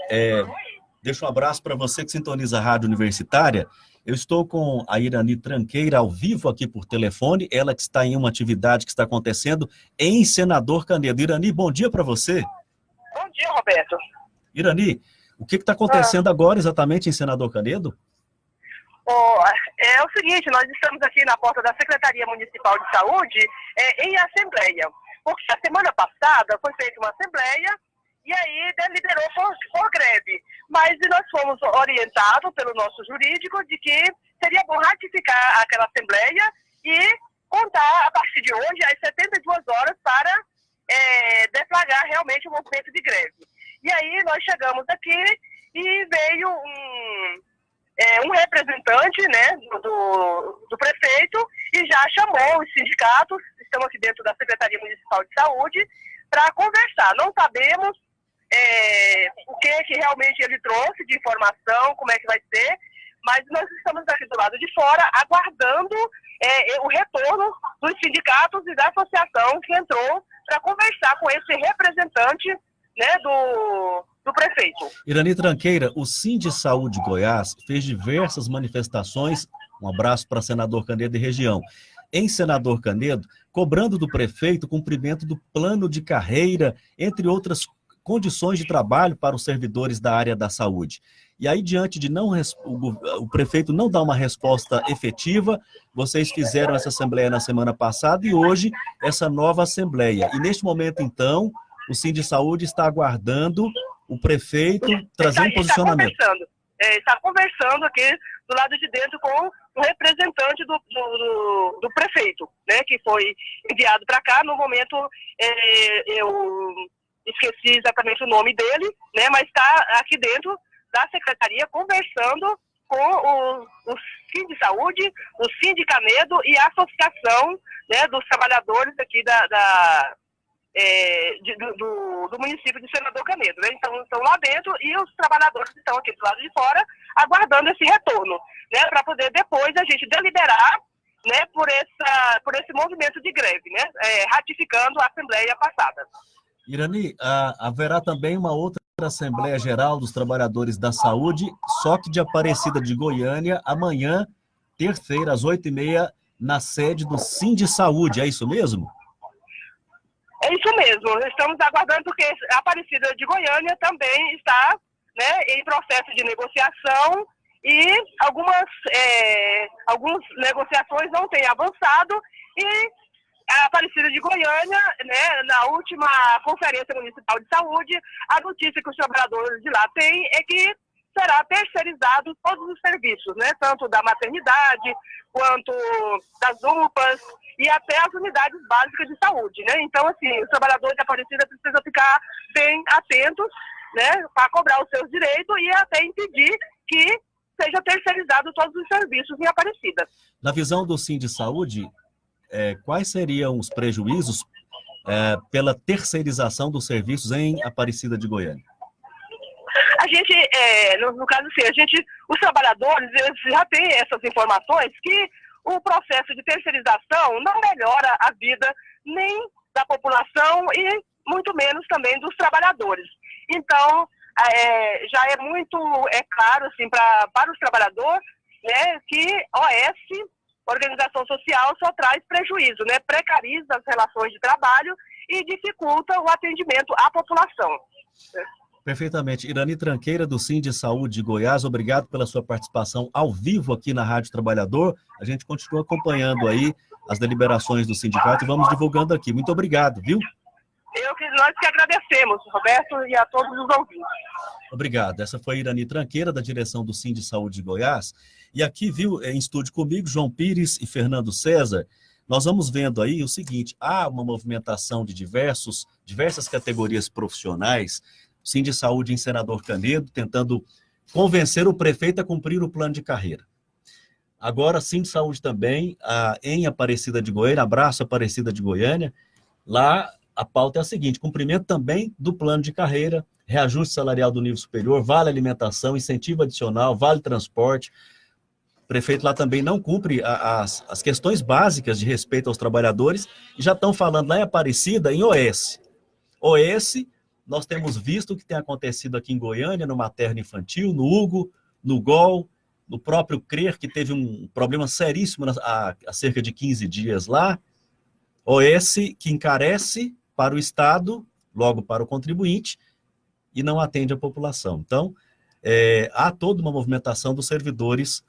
deixa um abraço para você que sintoniza a Rádio Universitária. Eu estou com a Irani Tranqueira ao vivo aqui por telefone, ela que está em uma atividade que está acontecendo em Senador Canedo. Irani, bom dia para você. Bom dia, Roberto. Irani, o que está acontecendo agora exatamente em Senador Canedo? É o seguinte, nós estamos aqui na porta da Secretaria Municipal de Saúde em assembleia, porque a semana passada foi feita uma assembleia e aí deliberou por greve. Mas nós fomos orientados pelo nosso jurídico de que seria bom ratificar aquela assembleia e contar a partir de hoje às 72 horas para deflagrar realmente o movimento de greve. E aí nós chegamos aqui e veio um representante, né, do prefeito e já chamou os sindicatos, estão aqui dentro da Secretaria Municipal de Saúde, para conversar. Não sabemos o que realmente ele trouxe de informação, como é que vai ser, mas nós estamos aqui do lado de fora aguardando o retorno dos sindicatos e da associação que entrou para conversar com esse representante, né, do prefeito. Irani Tranqueira, o Sindisaúde Goiás fez diversas manifestações, um abraço para Senador Canedo e região, em Senador Canedo, cobrando do prefeito o cumprimento do plano de carreira, entre outras condições de trabalho para os servidores da área da saúde. E aí, diante de o prefeito não dar uma resposta efetiva, vocês fizeram essa assembleia na semana passada e hoje essa nova assembleia. E neste momento, então, o Sindisaúde está aguardando o prefeito trazer um posicionamento. Está conversando aqui do lado de dentro com o representante do prefeito, né, que foi enviado para cá. No momento, eu esqueci exatamente o nome dele, né, mas está aqui dentro da secretaria conversando com o Sindisaúde, o Sindicanedo e a associação, né, dos trabalhadores aqui do município de Senador Canedo, né? Então estão lá dentro e os trabalhadores estão aqui do lado de fora aguardando esse retorno, né, para poder depois a gente deliberar, né, por esse movimento de greve, né, ratificando a assembleia passada. Irani, haverá também uma outra Assembleia Geral dos Trabalhadores da Saúde, só que de Aparecida de Goiânia, amanhã, terça-feira, às 8h30, na sede do Sindisaúde, é isso mesmo? É isso mesmo, estamos aguardando porque a Aparecida de Goiânia também está, né, em processo de negociação e algumas negociações não têm avançado e a Aparecida de Goiânia, né, na última Conferência Municipal de Saúde, a notícia que os trabalhadores de lá têm é que será terceirizado todos os serviços, né, tanto da maternidade quanto das UPAs e até as unidades básicas de saúde, né? Então, assim, os trabalhadores da Aparecida precisam ficar bem atentos, né, para cobrar os seus direitos e até impedir que seja terceirizado todos os serviços em Aparecida. Na visão do Sindisaúde, quais seriam os prejuízos pela terceirização dos serviços em Aparecida de Goiânia? A gente, no caso assim, os trabalhadores eles já têm essas informações que o processo de terceirização não melhora a vida nem da população e muito menos também dos trabalhadores. Então, já é muito claro assim, para os trabalhadores, né, que OS, organização social, só traz prejuízo, né, precariza as relações de trabalho e dificulta o atendimento à população. Perfeitamente. Irani Tranqueira, do Sindisaúde de Goiás, obrigado pela sua participação ao vivo aqui na Rádio Trabalhador. A gente continua acompanhando aí as deliberações do sindicato e vamos divulgando aqui. Muito obrigado, viu? Nós que agradecemos, Roberto, e a todos os ouvintes. Obrigado. Essa foi a Irani Tranqueira, da direção do Sind Saúde de Goiás. E aqui, viu, em estúdio comigo, João Pires e Fernando César. Nós vamos vendo aí o seguinte: há uma movimentação de diversas categorias profissionais, o Sind Saúde em Senador Canedo, tentando convencer o prefeito a cumprir o plano de carreira. Agora, Sind Saúde também, em Aparecida de Goiânia, abraço Aparecida de Goiânia, lá a pauta é a seguinte: cumprimento também do plano de carreira, reajuste salarial do nível superior, vale alimentação, incentivo adicional, vale transporte. O prefeito lá também não cumpre as questões básicas de respeito aos trabalhadores, e já estão falando lá em Aparecida, em OS. OS, nós temos visto o que tem acontecido aqui em Goiânia, no materno infantil, no Hugo, no GOL, no próprio CRER, que teve um problema seríssimo há cerca de 15 dias lá. OS que encarece para o Estado, logo para o contribuinte, e não atende a população. Então, há toda uma movimentação dos servidores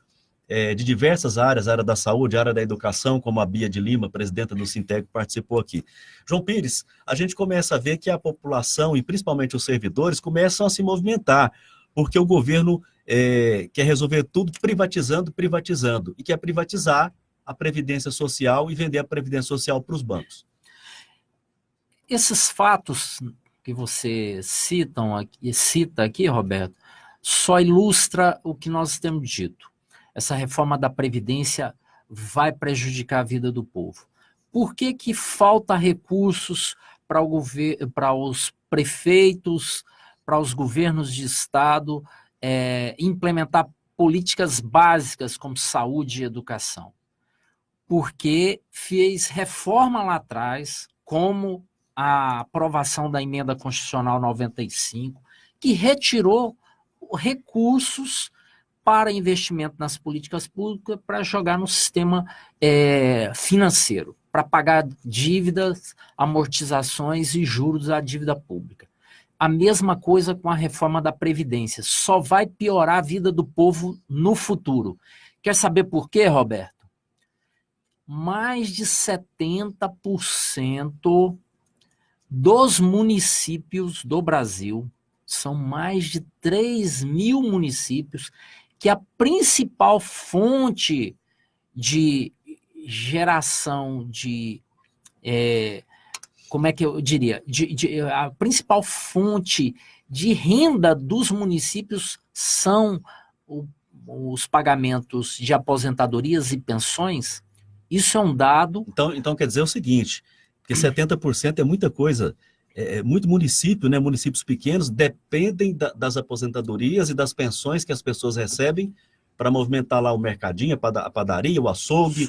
de diversas áreas, área da saúde, área da educação, como a Bia de Lima, presidenta do Sinteg, participou aqui. João Pires, a gente começa a ver que a população, e principalmente os servidores, começam a se movimentar, porque o governo quer resolver tudo privatizando, e quer privatizar a Previdência Social e vender a Previdência Social para os bancos. Esses fatos que você cita aqui, Roberto, só ilustra o que nós temos dito. Essa reforma da Previdência vai prejudicar a vida do povo. Por que falta recursos para os prefeitos, para os governos de Estado implementar políticas básicas como saúde e educação? Porque fez reforma lá atrás, como a aprovação da Emenda Constitucional 95, que retirou recursos para investimento nas políticas públicas para jogar no sistema financeiro, para pagar dívidas, amortizações e juros da dívida pública. A mesma coisa com a reforma da Previdência. Só vai piorar a vida do povo no futuro. Quer saber por quê, Roberto? Mais de 70% dos municípios do Brasil, são mais de 3.000 municípios, que a principal fonte de geração de, como é que eu diria, a principal fonte de renda dos municípios são os pagamentos de aposentadorias e pensões. Isso é um dado. Então quer dizer o seguinte, que 70% é muita coisa. Muito município, né, municípios pequenos, dependem das aposentadorias e das pensões que as pessoas recebem para movimentar lá o mercadinho, a padaria, o açougue,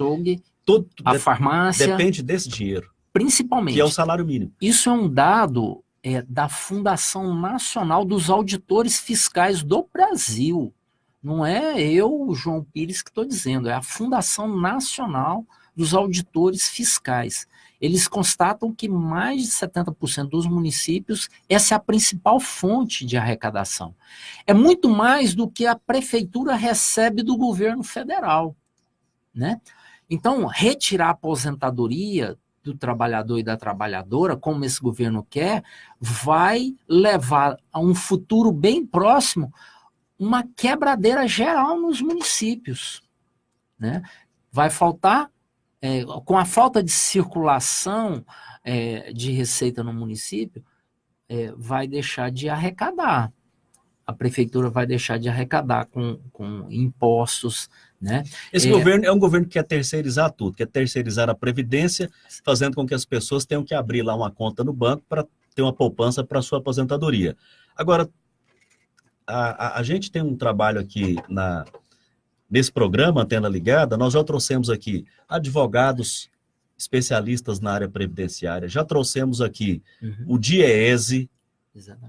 a farmácia. Depende desse dinheiro. Principalmente. Que é o salário mínimo. Isso é um dado da Fundação Nacional dos Auditores Fiscais do Brasil. Não é eu, João Pires, que estou dizendo, é a Fundação Nacional dos Auditores Fiscais. Eles constatam que mais de 70% dos municípios, essa é a principal fonte de arrecadação. É muito mais do que a prefeitura recebe do governo federal, né? Então, retirar a aposentadoria do trabalhador e da trabalhadora, como esse governo quer, vai levar a um futuro bem próximo uma quebradeira geral nos municípios, né? Vai faltar, com a falta de circulação de receita no município, vai deixar de arrecadar. A prefeitura vai deixar de arrecadar com impostos, né? Esse governo é um governo que quer terceirizar tudo, quer terceirizar a Previdência, fazendo com que as pessoas tenham que abrir lá uma conta no banco para ter uma poupança para a sua aposentadoria. Agora, a gente tem um trabalho aqui nesse programa, Antena Ligada, nós já trouxemos aqui advogados especialistas na área previdenciária, já trouxemos aqui o DIEESE,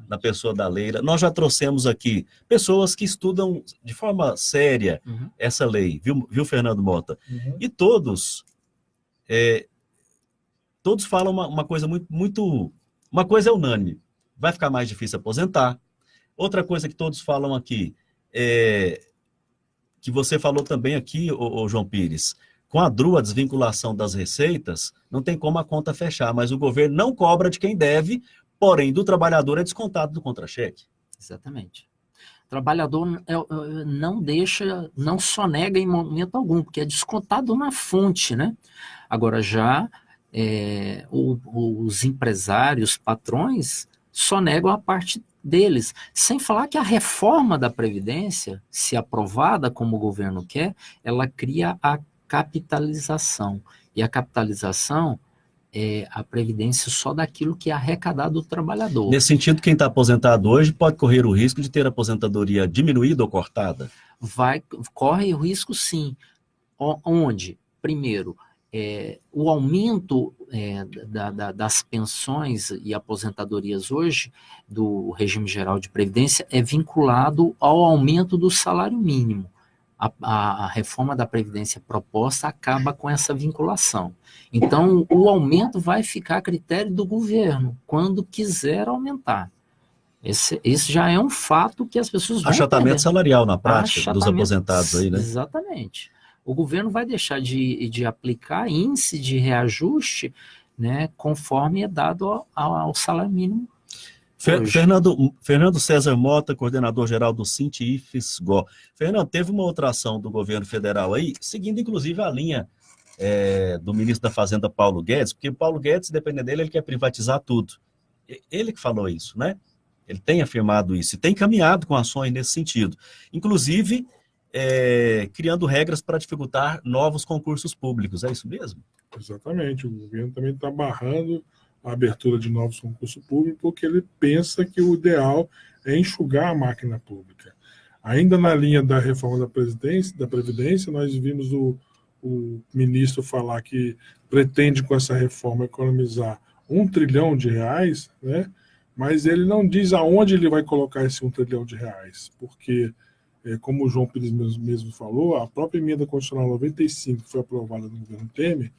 na pessoa da Leila, nós já trouxemos aqui pessoas que estudam de forma séria essa lei, viu Fernando Mota? E todos falam uma coisa uma coisa é unânime, vai ficar mais difícil aposentar. Outra coisa que todos falam aqui, que você falou também aqui, João Pires, com a DRU, a desvinculação das receitas, não tem como a conta fechar, mas o governo não cobra de quem deve, porém, do trabalhador é descontado do contra-cheque. Exatamente. O trabalhador não deixa, não sonega em momento algum, porque é descontado na fonte, né? Agora já os empresários, patrões, sonegam a parte deles. Sem falar que a reforma da Previdência, se aprovada como o governo quer, ela cria a capitalização. E a capitalização é a Previdência só daquilo que é arrecadado do trabalhador. Nesse sentido, quem está aposentado hoje pode correr o risco de ter a aposentadoria diminuída ou cortada? Corre o risco, sim. Onde? Primeiro, o aumento das pensões e aposentadorias hoje do regime geral de previdência é vinculado ao aumento do salário mínimo. A reforma da Previdência proposta acaba com essa vinculação. Então, o aumento vai ficar a critério do governo, quando quiser aumentar. Esse já é um fato que as pessoas vão Achatamento entender. salarial na prática dos aposentados aí, né? Exatamente. O governo vai deixar de aplicar índice de reajuste, né, conforme é dado ao salário mínimo. Fernando César Mota, coordenador-geral do Sinti-IFES-GO. Fernando, teve uma outra ação do governo federal aí, seguindo inclusive a linha do ministro da Fazenda, Paulo Guedes, porque o Paulo Guedes, dependendo dele, ele quer privatizar tudo. Ele que falou isso, né? Ele tem afirmado isso e tem caminhado com ações nesse sentido. Inclusive, criando regras para dificultar novos concursos públicos. É isso mesmo? Exatamente. O governo também está barrando a abertura de novos concursos públicos porque ele pensa que o ideal é enxugar a máquina pública. Ainda na linha da reforma da Previdência, nós vimos o ministro falar que pretende com essa reforma economizar R$1 trilhão, né? Mas ele não diz aonde ele vai colocar esse R$1 trilhão, porque como o João Pires mesmo falou, a própria emenda constitucional 95, que foi aprovada no governo Temer,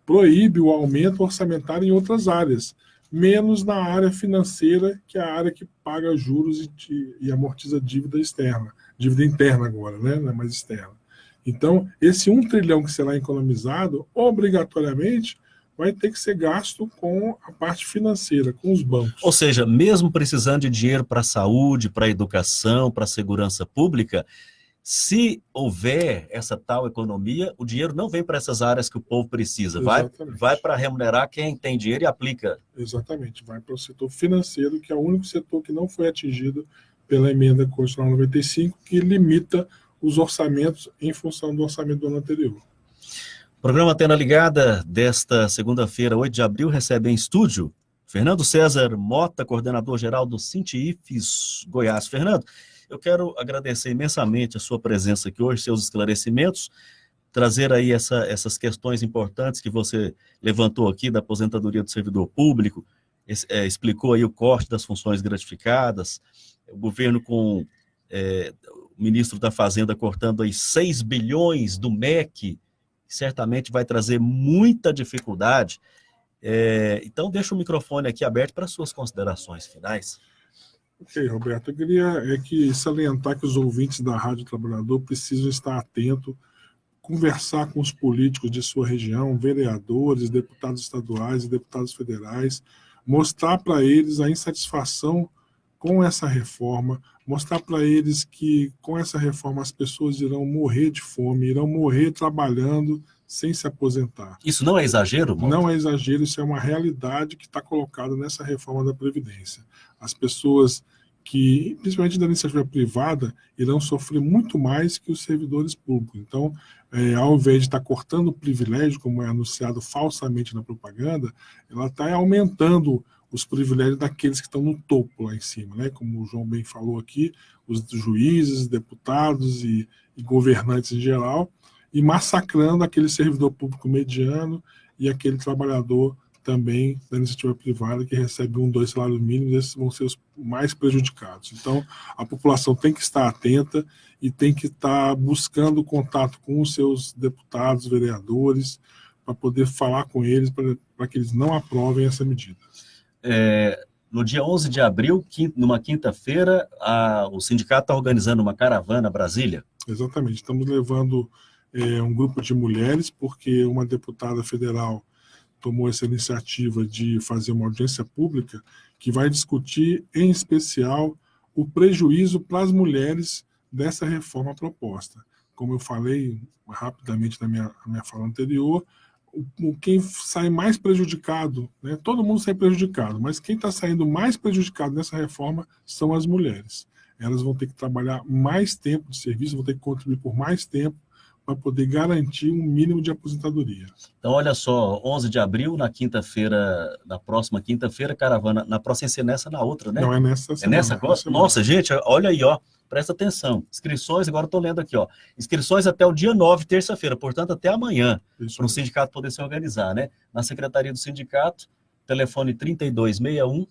proíbe o aumento orçamentário em outras áreas, menos na área financeira, que é a área que paga juros e amortiza dívida interna agora, né? Não é mais externa. Então, esse R$1 trilhão que será economizado, obrigatoriamente, vai ter que ser gasto com a parte financeira, com os bancos. Ou seja, mesmo precisando de dinheiro para a saúde, para a educação, para a segurança pública, se houver essa tal economia, o dinheiro não vem para essas áreas que o povo precisa, vai para remunerar quem tem dinheiro e aplica. Exatamente, vai para o setor financeiro, que é o único setor que não foi atingido pela emenda constitucional 95, que limita os orçamentos em função do orçamento do ano anterior. O programa Antena Ligada desta segunda-feira, 8 de abril, recebe em estúdio Fernando César Mota, coordenador-geral do Sinti-IFES Goiás. Fernando, eu quero agradecer imensamente a sua presença aqui hoje, seus esclarecimentos, trazer aí essas questões importantes que você levantou aqui da aposentadoria do servidor público, explicou aí o corte das funções gratificadas, o governo com o ministro da Fazenda cortando aí 6 bilhões do MEC, que certamente vai trazer muita dificuldade. Então, deixa o microfone aqui aberto para suas considerações finais. Ok, Roberto, eu queria salientar que os ouvintes da Rádio Trabalhador precisam estar atentos, conversar com os políticos de sua região, vereadores, deputados estaduais e deputados federais, mostrar para eles a insatisfação com essa reforma, mostrar para eles que com essa reforma as pessoas irão morrer de fome, irão morrer trabalhando sem se aposentar. Isso não é exagero, Mota? Não é exagero, isso é uma realidade que está colocada nessa reforma da Previdência. As pessoas que, principalmente da iniciativa privada, irão sofrer muito mais que os servidores públicos. Então, ao invés de estar cortando o privilégio, como é anunciado falsamente na propaganda, ela está aumentando os privilégios daqueles que estão no topo lá em cima, né? Como o João bem falou aqui, os juízes, deputados e governantes em geral, e massacrando aquele servidor público mediano e aquele trabalhador também da iniciativa privada que recebe 1, 2 salários mínimos, esses vão ser os mais prejudicados. Então, a população tem que estar atenta e tem que estar buscando contato com os seus deputados, vereadores, para poder falar com eles, para que eles não aprovem essa medida. No dia 11 de abril, numa quinta-feira, o sindicato está organizando uma caravana a Brasília. Exatamente, estamos levando um grupo de mulheres, porque uma deputada federal tomou essa iniciativa de fazer uma audiência pública que vai discutir, em especial, o prejuízo para as mulheres dessa reforma proposta. Como eu falei rapidamente na minha fala anterior, quem sai mais prejudicado, né? Todo mundo sai prejudicado, mas quem está saindo mais prejudicado nessa reforma são as mulheres. Elas vão ter que trabalhar mais tempo de serviço, vão ter que contribuir por mais tempo para poder garantir um mínimo de aposentadoria. Então, olha só, 11 de abril, na próxima quinta-feira, caravana, na próxima ser nessa, na outra, né? Não, é nessa semana. É nessa agora? Nossa, gente, olha aí, ó, presta atenção. Inscrições, agora eu estou lendo aqui, ó. Inscrições até o dia 9, terça-feira, portanto, até amanhã, para o sindicato poder se organizar, né? Na secretaria do sindicato, telefone 3261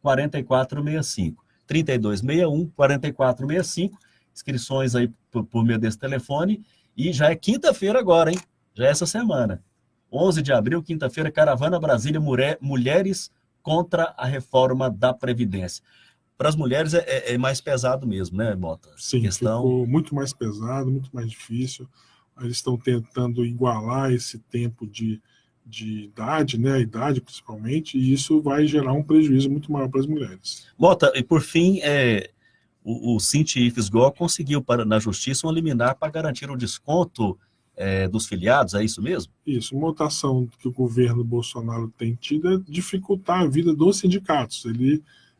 4465. 3261 4465. Inscrições aí por meio desse telefone, e já é quinta-feira agora, hein? Já é essa semana. 11 de abril, quinta-feira, Caravana Brasília, Mulheres contra a Reforma da Previdência. Para as mulheres é mais pesado mesmo, né, Mota? Sim, ficou muito mais pesado, muito mais difícil. Eles estão tentando igualar esse tempo de idade, né, a idade principalmente, e isso vai gerar um prejuízo muito maior para as mulheres. Mota, e por fim, o Sinti-IFES-GO conseguiu na justiça um liminar para garantir o desconto dos filiados, é isso mesmo? Isso, uma votação que o governo Bolsonaro tem tido é dificultar a vida dos sindicatos.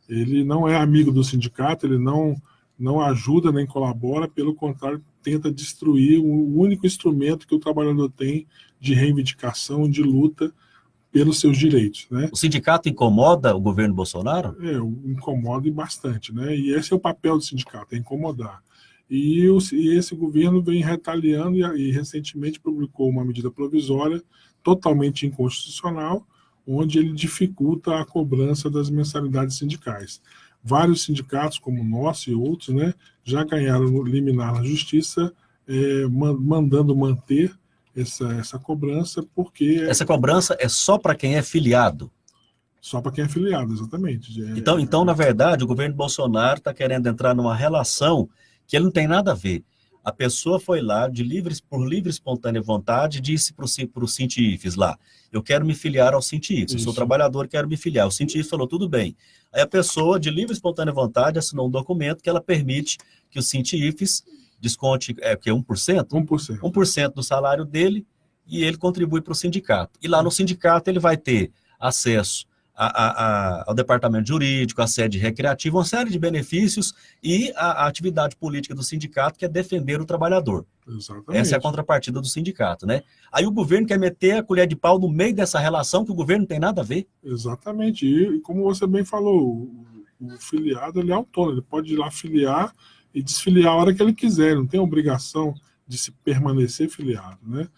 Ele não é amigo do sindicato, ele não ajuda nem colabora, pelo contrário, tenta destruir o único instrumento que o trabalhador tem de reivindicação, de luta pelos seus direitos, né? O sindicato incomoda o governo Bolsonaro? Incomoda bastante, né? E esse é o papel do sindicato, é incomodar. E esse governo vem retaliando e recentemente publicou uma medida provisória totalmente inconstitucional, onde ele dificulta a cobrança das mensalidades sindicais. Vários sindicatos, como o nosso e outros, né, já ganharam liminar na justiça, mandando manter essa cobrança, porque... Essa cobrança é só para quem é filiado? Só para quem é filiado, exatamente. Então, na verdade, o governo Bolsonaro está querendo entrar numa relação que ele não tem nada a ver. A pessoa foi lá, por livre e espontânea vontade, disse para o Sinti-IFES lá, eu quero me filiar ao Sinti-IFES, eu sou trabalhador, quero me filiar. O Sinti-IFES falou, tudo bem. Aí a pessoa, de livre e espontânea vontade, assinou um documento que ela permite que o Sinti-IFES desconte, que é 1%? 1%. 1% do salário dele, e ele contribui para o sindicato. E lá no sindicato ele vai ter acesso ao departamento jurídico, à sede recreativa, uma série de benefícios e a atividade política do sindicato, que é defender o trabalhador. Exatamente. Essa é a contrapartida do sindicato, né? Aí o governo quer meter a colher de pau no meio dessa relação que o governo não tem nada a ver. Exatamente. E como você bem falou, o filiado ele é autônomo, ele pode ir lá filiar e desfiliar a hora que ele quiser, não tem obrigação de se permanecer filiado, né?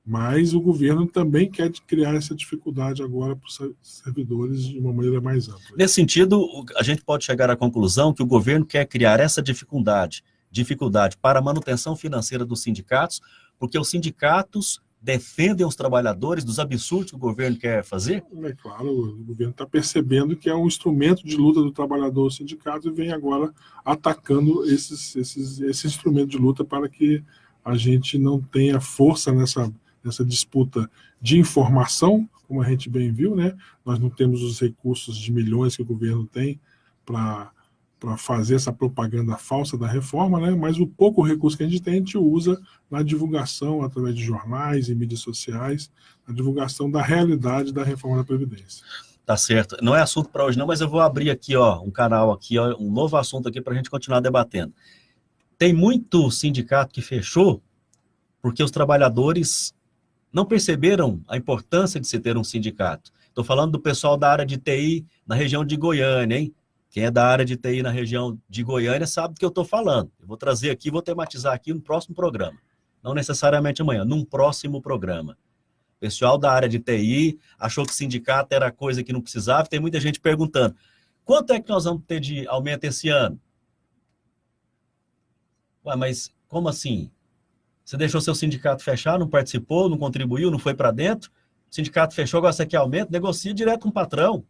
Mas o governo também quer criar essa dificuldade agora para os servidores de uma maneira mais ampla. Nesse sentido, a gente pode chegar à conclusão que o governo quer criar essa dificuldade para a manutenção financeira dos sindicatos, porque os sindicatos defendem os trabalhadores dos absurdos que o governo quer fazer? É claro, o governo está percebendo que é um instrumento de luta do trabalhador, o sindicato, e vem agora atacando esse instrumento de luta para que a gente não tenha força nessa disputa de informação, como a gente bem viu, né? Nós não temos os recursos de milhões que o governo tem para fazer essa propaganda falsa da reforma, né? Mas o pouco recurso que a gente usa na divulgação, através de jornais e mídias sociais, na divulgação da realidade da reforma da Previdência. Tá certo. Não é assunto para hoje não, mas eu vou abrir aqui, ó, um canal aqui, ó, um novo assunto aqui para a gente continuar debatendo. Tem muito sindicato que fechou porque os trabalhadores não perceberam a importância de se ter um sindicato. Estou falando do pessoal da área de TI na região de Goiânia, hein? Quem é da área de TI na região de Goiânia sabe do que eu estou falando. Eu vou trazer aqui, vou tematizar aqui no próximo programa. Não necessariamente amanhã, num próximo programa. O pessoal da área de TI achou que sindicato era coisa que não precisava. Tem muita gente perguntando, quanto é que nós vamos ter de aumento esse ano? Ué, mas como assim? Você deixou seu sindicato fechar, não participou, não contribuiu, não foi para dentro? O sindicato fechou, agora você quer aumento? Negocie direto com o patrão.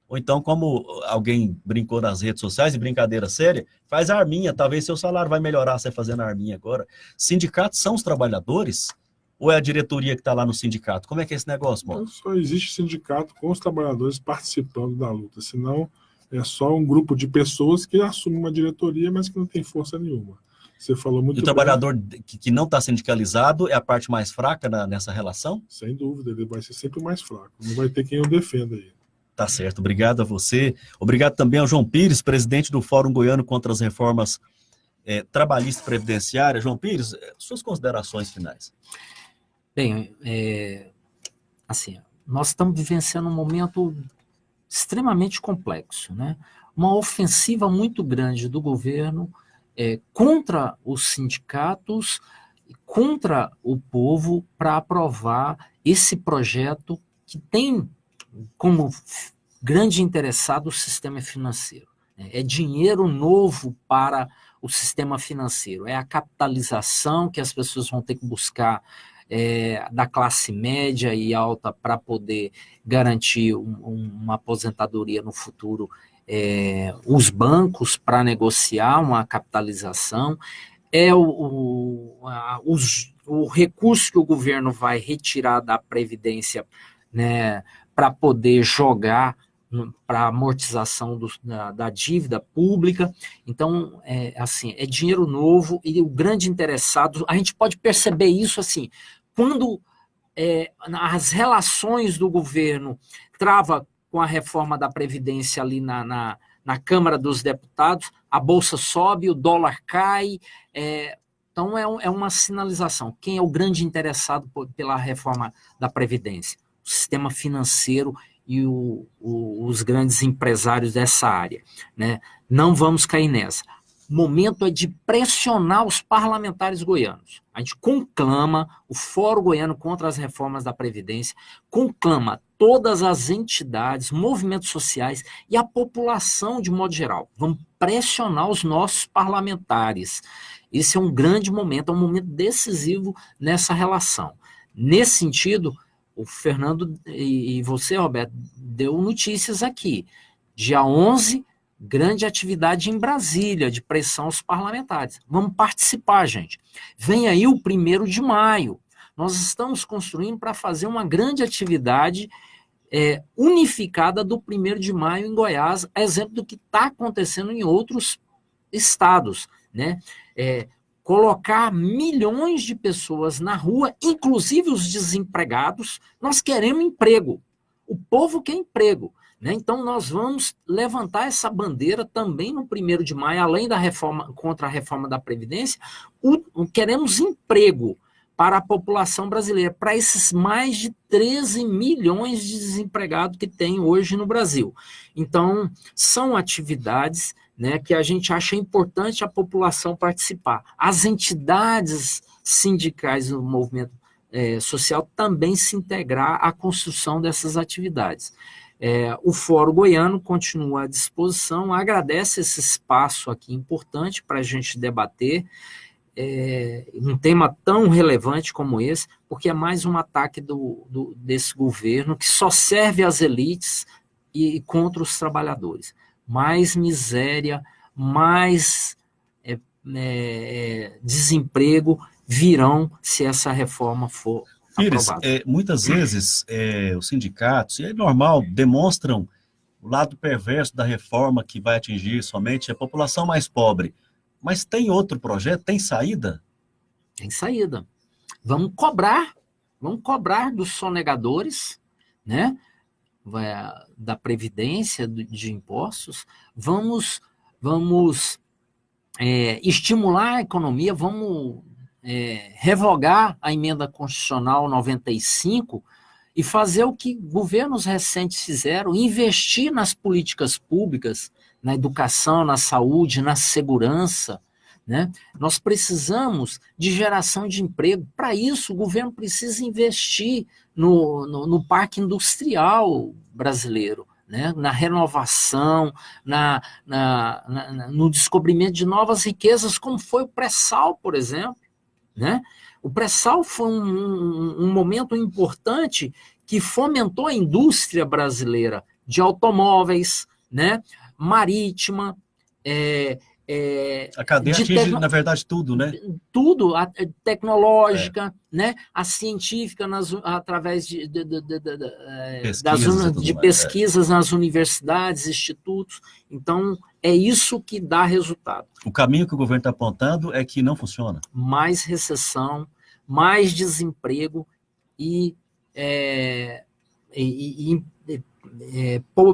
Ou então, como alguém brincou nas redes sociais, em brincadeira séria, faz a arminha, talvez seu salário vai melhorar você fazendo a arminha agora. Sindicatos são os trabalhadores? Ou é a diretoria que está lá no sindicato? Como é que é esse negócio, Não mano? só existe sindicato com os trabalhadores participando da luta, senão é só um grupo de pessoas que assume uma diretoria, mas que não tem força nenhuma. Você falou muito E o bem. trabalhador que não está sindicalizado é a parte mais fraca nessa relação? Sem dúvida, ele vai ser sempre o mais fraco. Não vai ter quem o defenda aí. Tá certo, obrigado a você. Obrigado também ao João Pires, presidente do Fórum Goiano contra as Reformas Trabalhistas e Previdenciárias. João Pires, suas considerações finais. Bem, assim, nós estamos vivenciando um momento extremamente complexo, né? Uma ofensiva muito grande do governo contra os sindicatos, contra o povo, para aprovar esse projeto que tem como grande interessado o sistema financeiro. É dinheiro novo para o sistema financeiro, é a capitalização que as pessoas vão ter que buscar da classe média e alta para poder garantir uma aposentadoria no futuro, os bancos para negociar uma capitalização, o recurso que o governo vai retirar da Previdência, né, para poder jogar para amortização da dívida pública. Então, é dinheiro novo, e o grande interessado, a gente pode perceber isso assim, quando as relações do governo trava com a reforma da Previdência ali na Câmara dos Deputados, a Bolsa sobe, o dólar cai, então é uma sinalização. Quem é o grande interessado pela reforma da Previdência? O sistema financeiro e os grandes empresários dessa área, né? Não vamos cair nessa. O momento é de pressionar os parlamentares goianos. A gente conclama o Fórum Goiano contra as Reformas da Previdência, conclama todas as entidades, movimentos sociais e a população de modo geral. Vamos pressionar os nossos parlamentares. Esse é um grande momento, é um momento decisivo nessa relação. Nesse sentido, o Fernando e você, Roberto, deu notícias aqui. Dia 11, grande atividade em Brasília, de pressão aos parlamentares. Vamos participar, gente. Vem aí o 1º de maio. Nós estamos construindo para fazer uma grande atividade unificada do 1º de maio em Goiás, exemplo do que está acontecendo em outros estados, né? Colocar milhões de pessoas na rua, inclusive os desempregados. Nós queremos emprego. O povo quer emprego, né? Então, nós vamos levantar essa bandeira também no 1º de maio, além da reforma, contra a reforma da Previdência, queremos emprego para a população brasileira, para esses mais de 13 milhões de desempregados que tem hoje no Brasil. Então, são atividades, né, que a gente acha importante a população participar. As entidades sindicais do movimento social também se integrar à construção dessas atividades. O Fórum Goiano continua à disposição, agradece esse espaço aqui importante para a gente debater um tema tão relevante como esse, porque é mais um ataque desse governo que só serve às elites e contra os trabalhadores. Mais miséria, mais desemprego virão se essa reforma for Pires, aprovada. muitas vezes os sindicatos, e é normal, demonstram o lado perverso da reforma que vai atingir somente a população mais pobre. Mas tem outro projeto? Tem saída? Tem saída. Vamos cobrar dos sonegadores, né? Da Previdência, de impostos, vamos estimular a economia, vamos revogar a emenda constitucional 95 e fazer o que governos recentes fizeram, investir nas políticas públicas, na educação, na saúde, na segurança, né? Nós precisamos de geração de emprego. Para isso, o governo precisa investir no parque industrial brasileiro, né? Na renovação, no descobrimento de novas riquezas, como foi o pré-sal, por exemplo, né? O pré-sal foi um momento importante que fomentou a indústria brasileira de automóveis, né? Marítima, A cadeia atinge, na verdade, tudo, né? tudo, a tecnológica, né? A científica através de pesquisas nas universidades, institutos. Então, é isso que dá resultado. O caminho que o governo está apontando é que não funciona. Mais recessão, mais desemprego e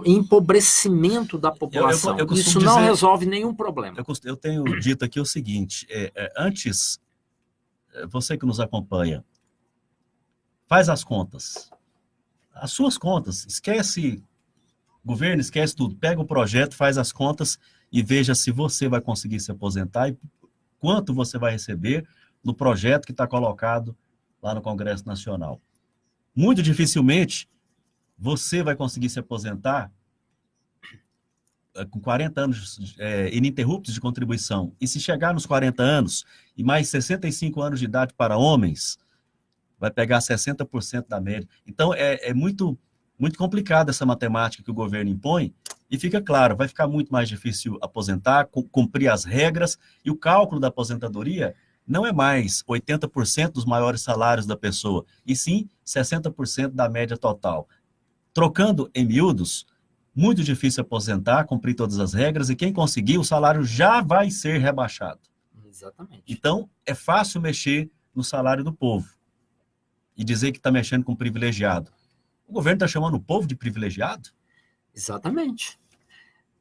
empobrecimento da população. Isso não resolve nenhum problema. Eu tenho dito aqui o seguinte, antes, você que nos acompanha, faz as contas. As suas contas, esquece governo, esquece tudo. Pega o projeto, faz as contas e veja se você vai conseguir se aposentar e quanto você vai receber no projeto que está colocado lá no Congresso Nacional. Muito dificilmente você vai conseguir se aposentar com 40 anos ininterruptos de contribuição. E se chegar nos 40 anos e mais 65 anos de idade para homens, vai pegar 60% da média. Então, é muito, muito complicada essa matemática que o governo impõe e fica claro, vai ficar muito mais difícil aposentar, cumprir as regras e o cálculo da aposentadoria não é mais 80% dos maiores salários da pessoa, e sim 60% da média total. Trocando em miúdos, muito difícil aposentar, cumprir todas as regras, e quem conseguir, o salário já vai ser rebaixado. Exatamente. Então, é fácil mexer no salário do povo e dizer que está mexendo com privilegiado. O governo está chamando o povo de privilegiado? Exatamente.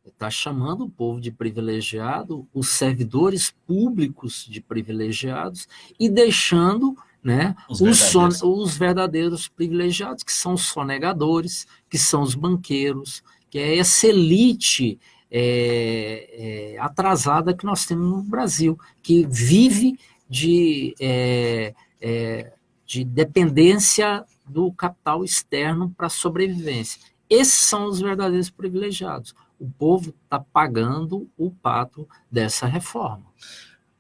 Está chamando o povo de privilegiado, os servidores públicos de privilegiados e deixando, né, os verdadeiros privilegiados, que são os sonegadores, que são os banqueiros, que é essa elite atrasada que nós temos no Brasil, que vive de dependência do capital externo para a sobrevivência. Esses são os verdadeiros privilegiados. O povo está pagando o pato dessa reforma.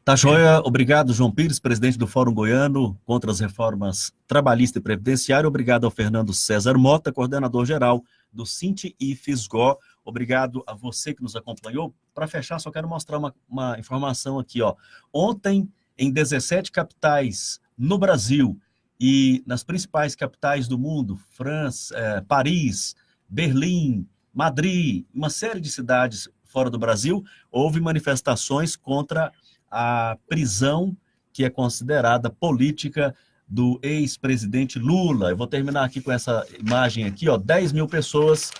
Tá joia. Obrigado, João Pires, presidente do Fórum Goiano contra as reformas trabalhista e previdenciária. Obrigado ao Fernando César Mota, coordenador-geral do Sinti e Fisgó. Obrigado a você que nos acompanhou. Para fechar, só quero mostrar uma informação aqui, ó. Ontem, em 17 capitais no Brasil e nas principais capitais do mundo, França, Paris, Berlim, Madrid, uma série de cidades fora do Brasil, houve manifestações contra a prisão que é considerada política do ex-presidente Lula. Eu vou terminar aqui com essa imagem aqui, ó, 10 mil pessoas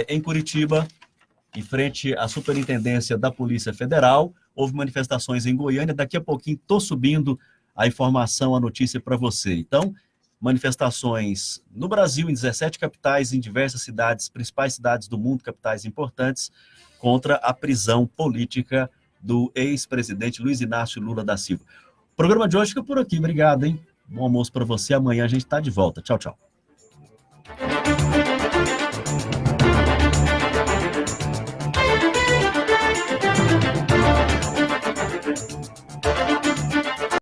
em Curitiba, em frente à Superintendência da Polícia Federal. Houve manifestações em Goiânia. Daqui a pouquinho estou subindo a informação, a notícia para você. Então, manifestações no Brasil, em 17 capitais, em diversas cidades, principais cidades do mundo, capitais importantes, contra a prisão política do ex-presidente Luiz Inácio Lula da Silva. O programa de hoje fica por aqui. Obrigado, hein? Bom almoço para você. Amanhã a gente está de volta. Tchau, tchau.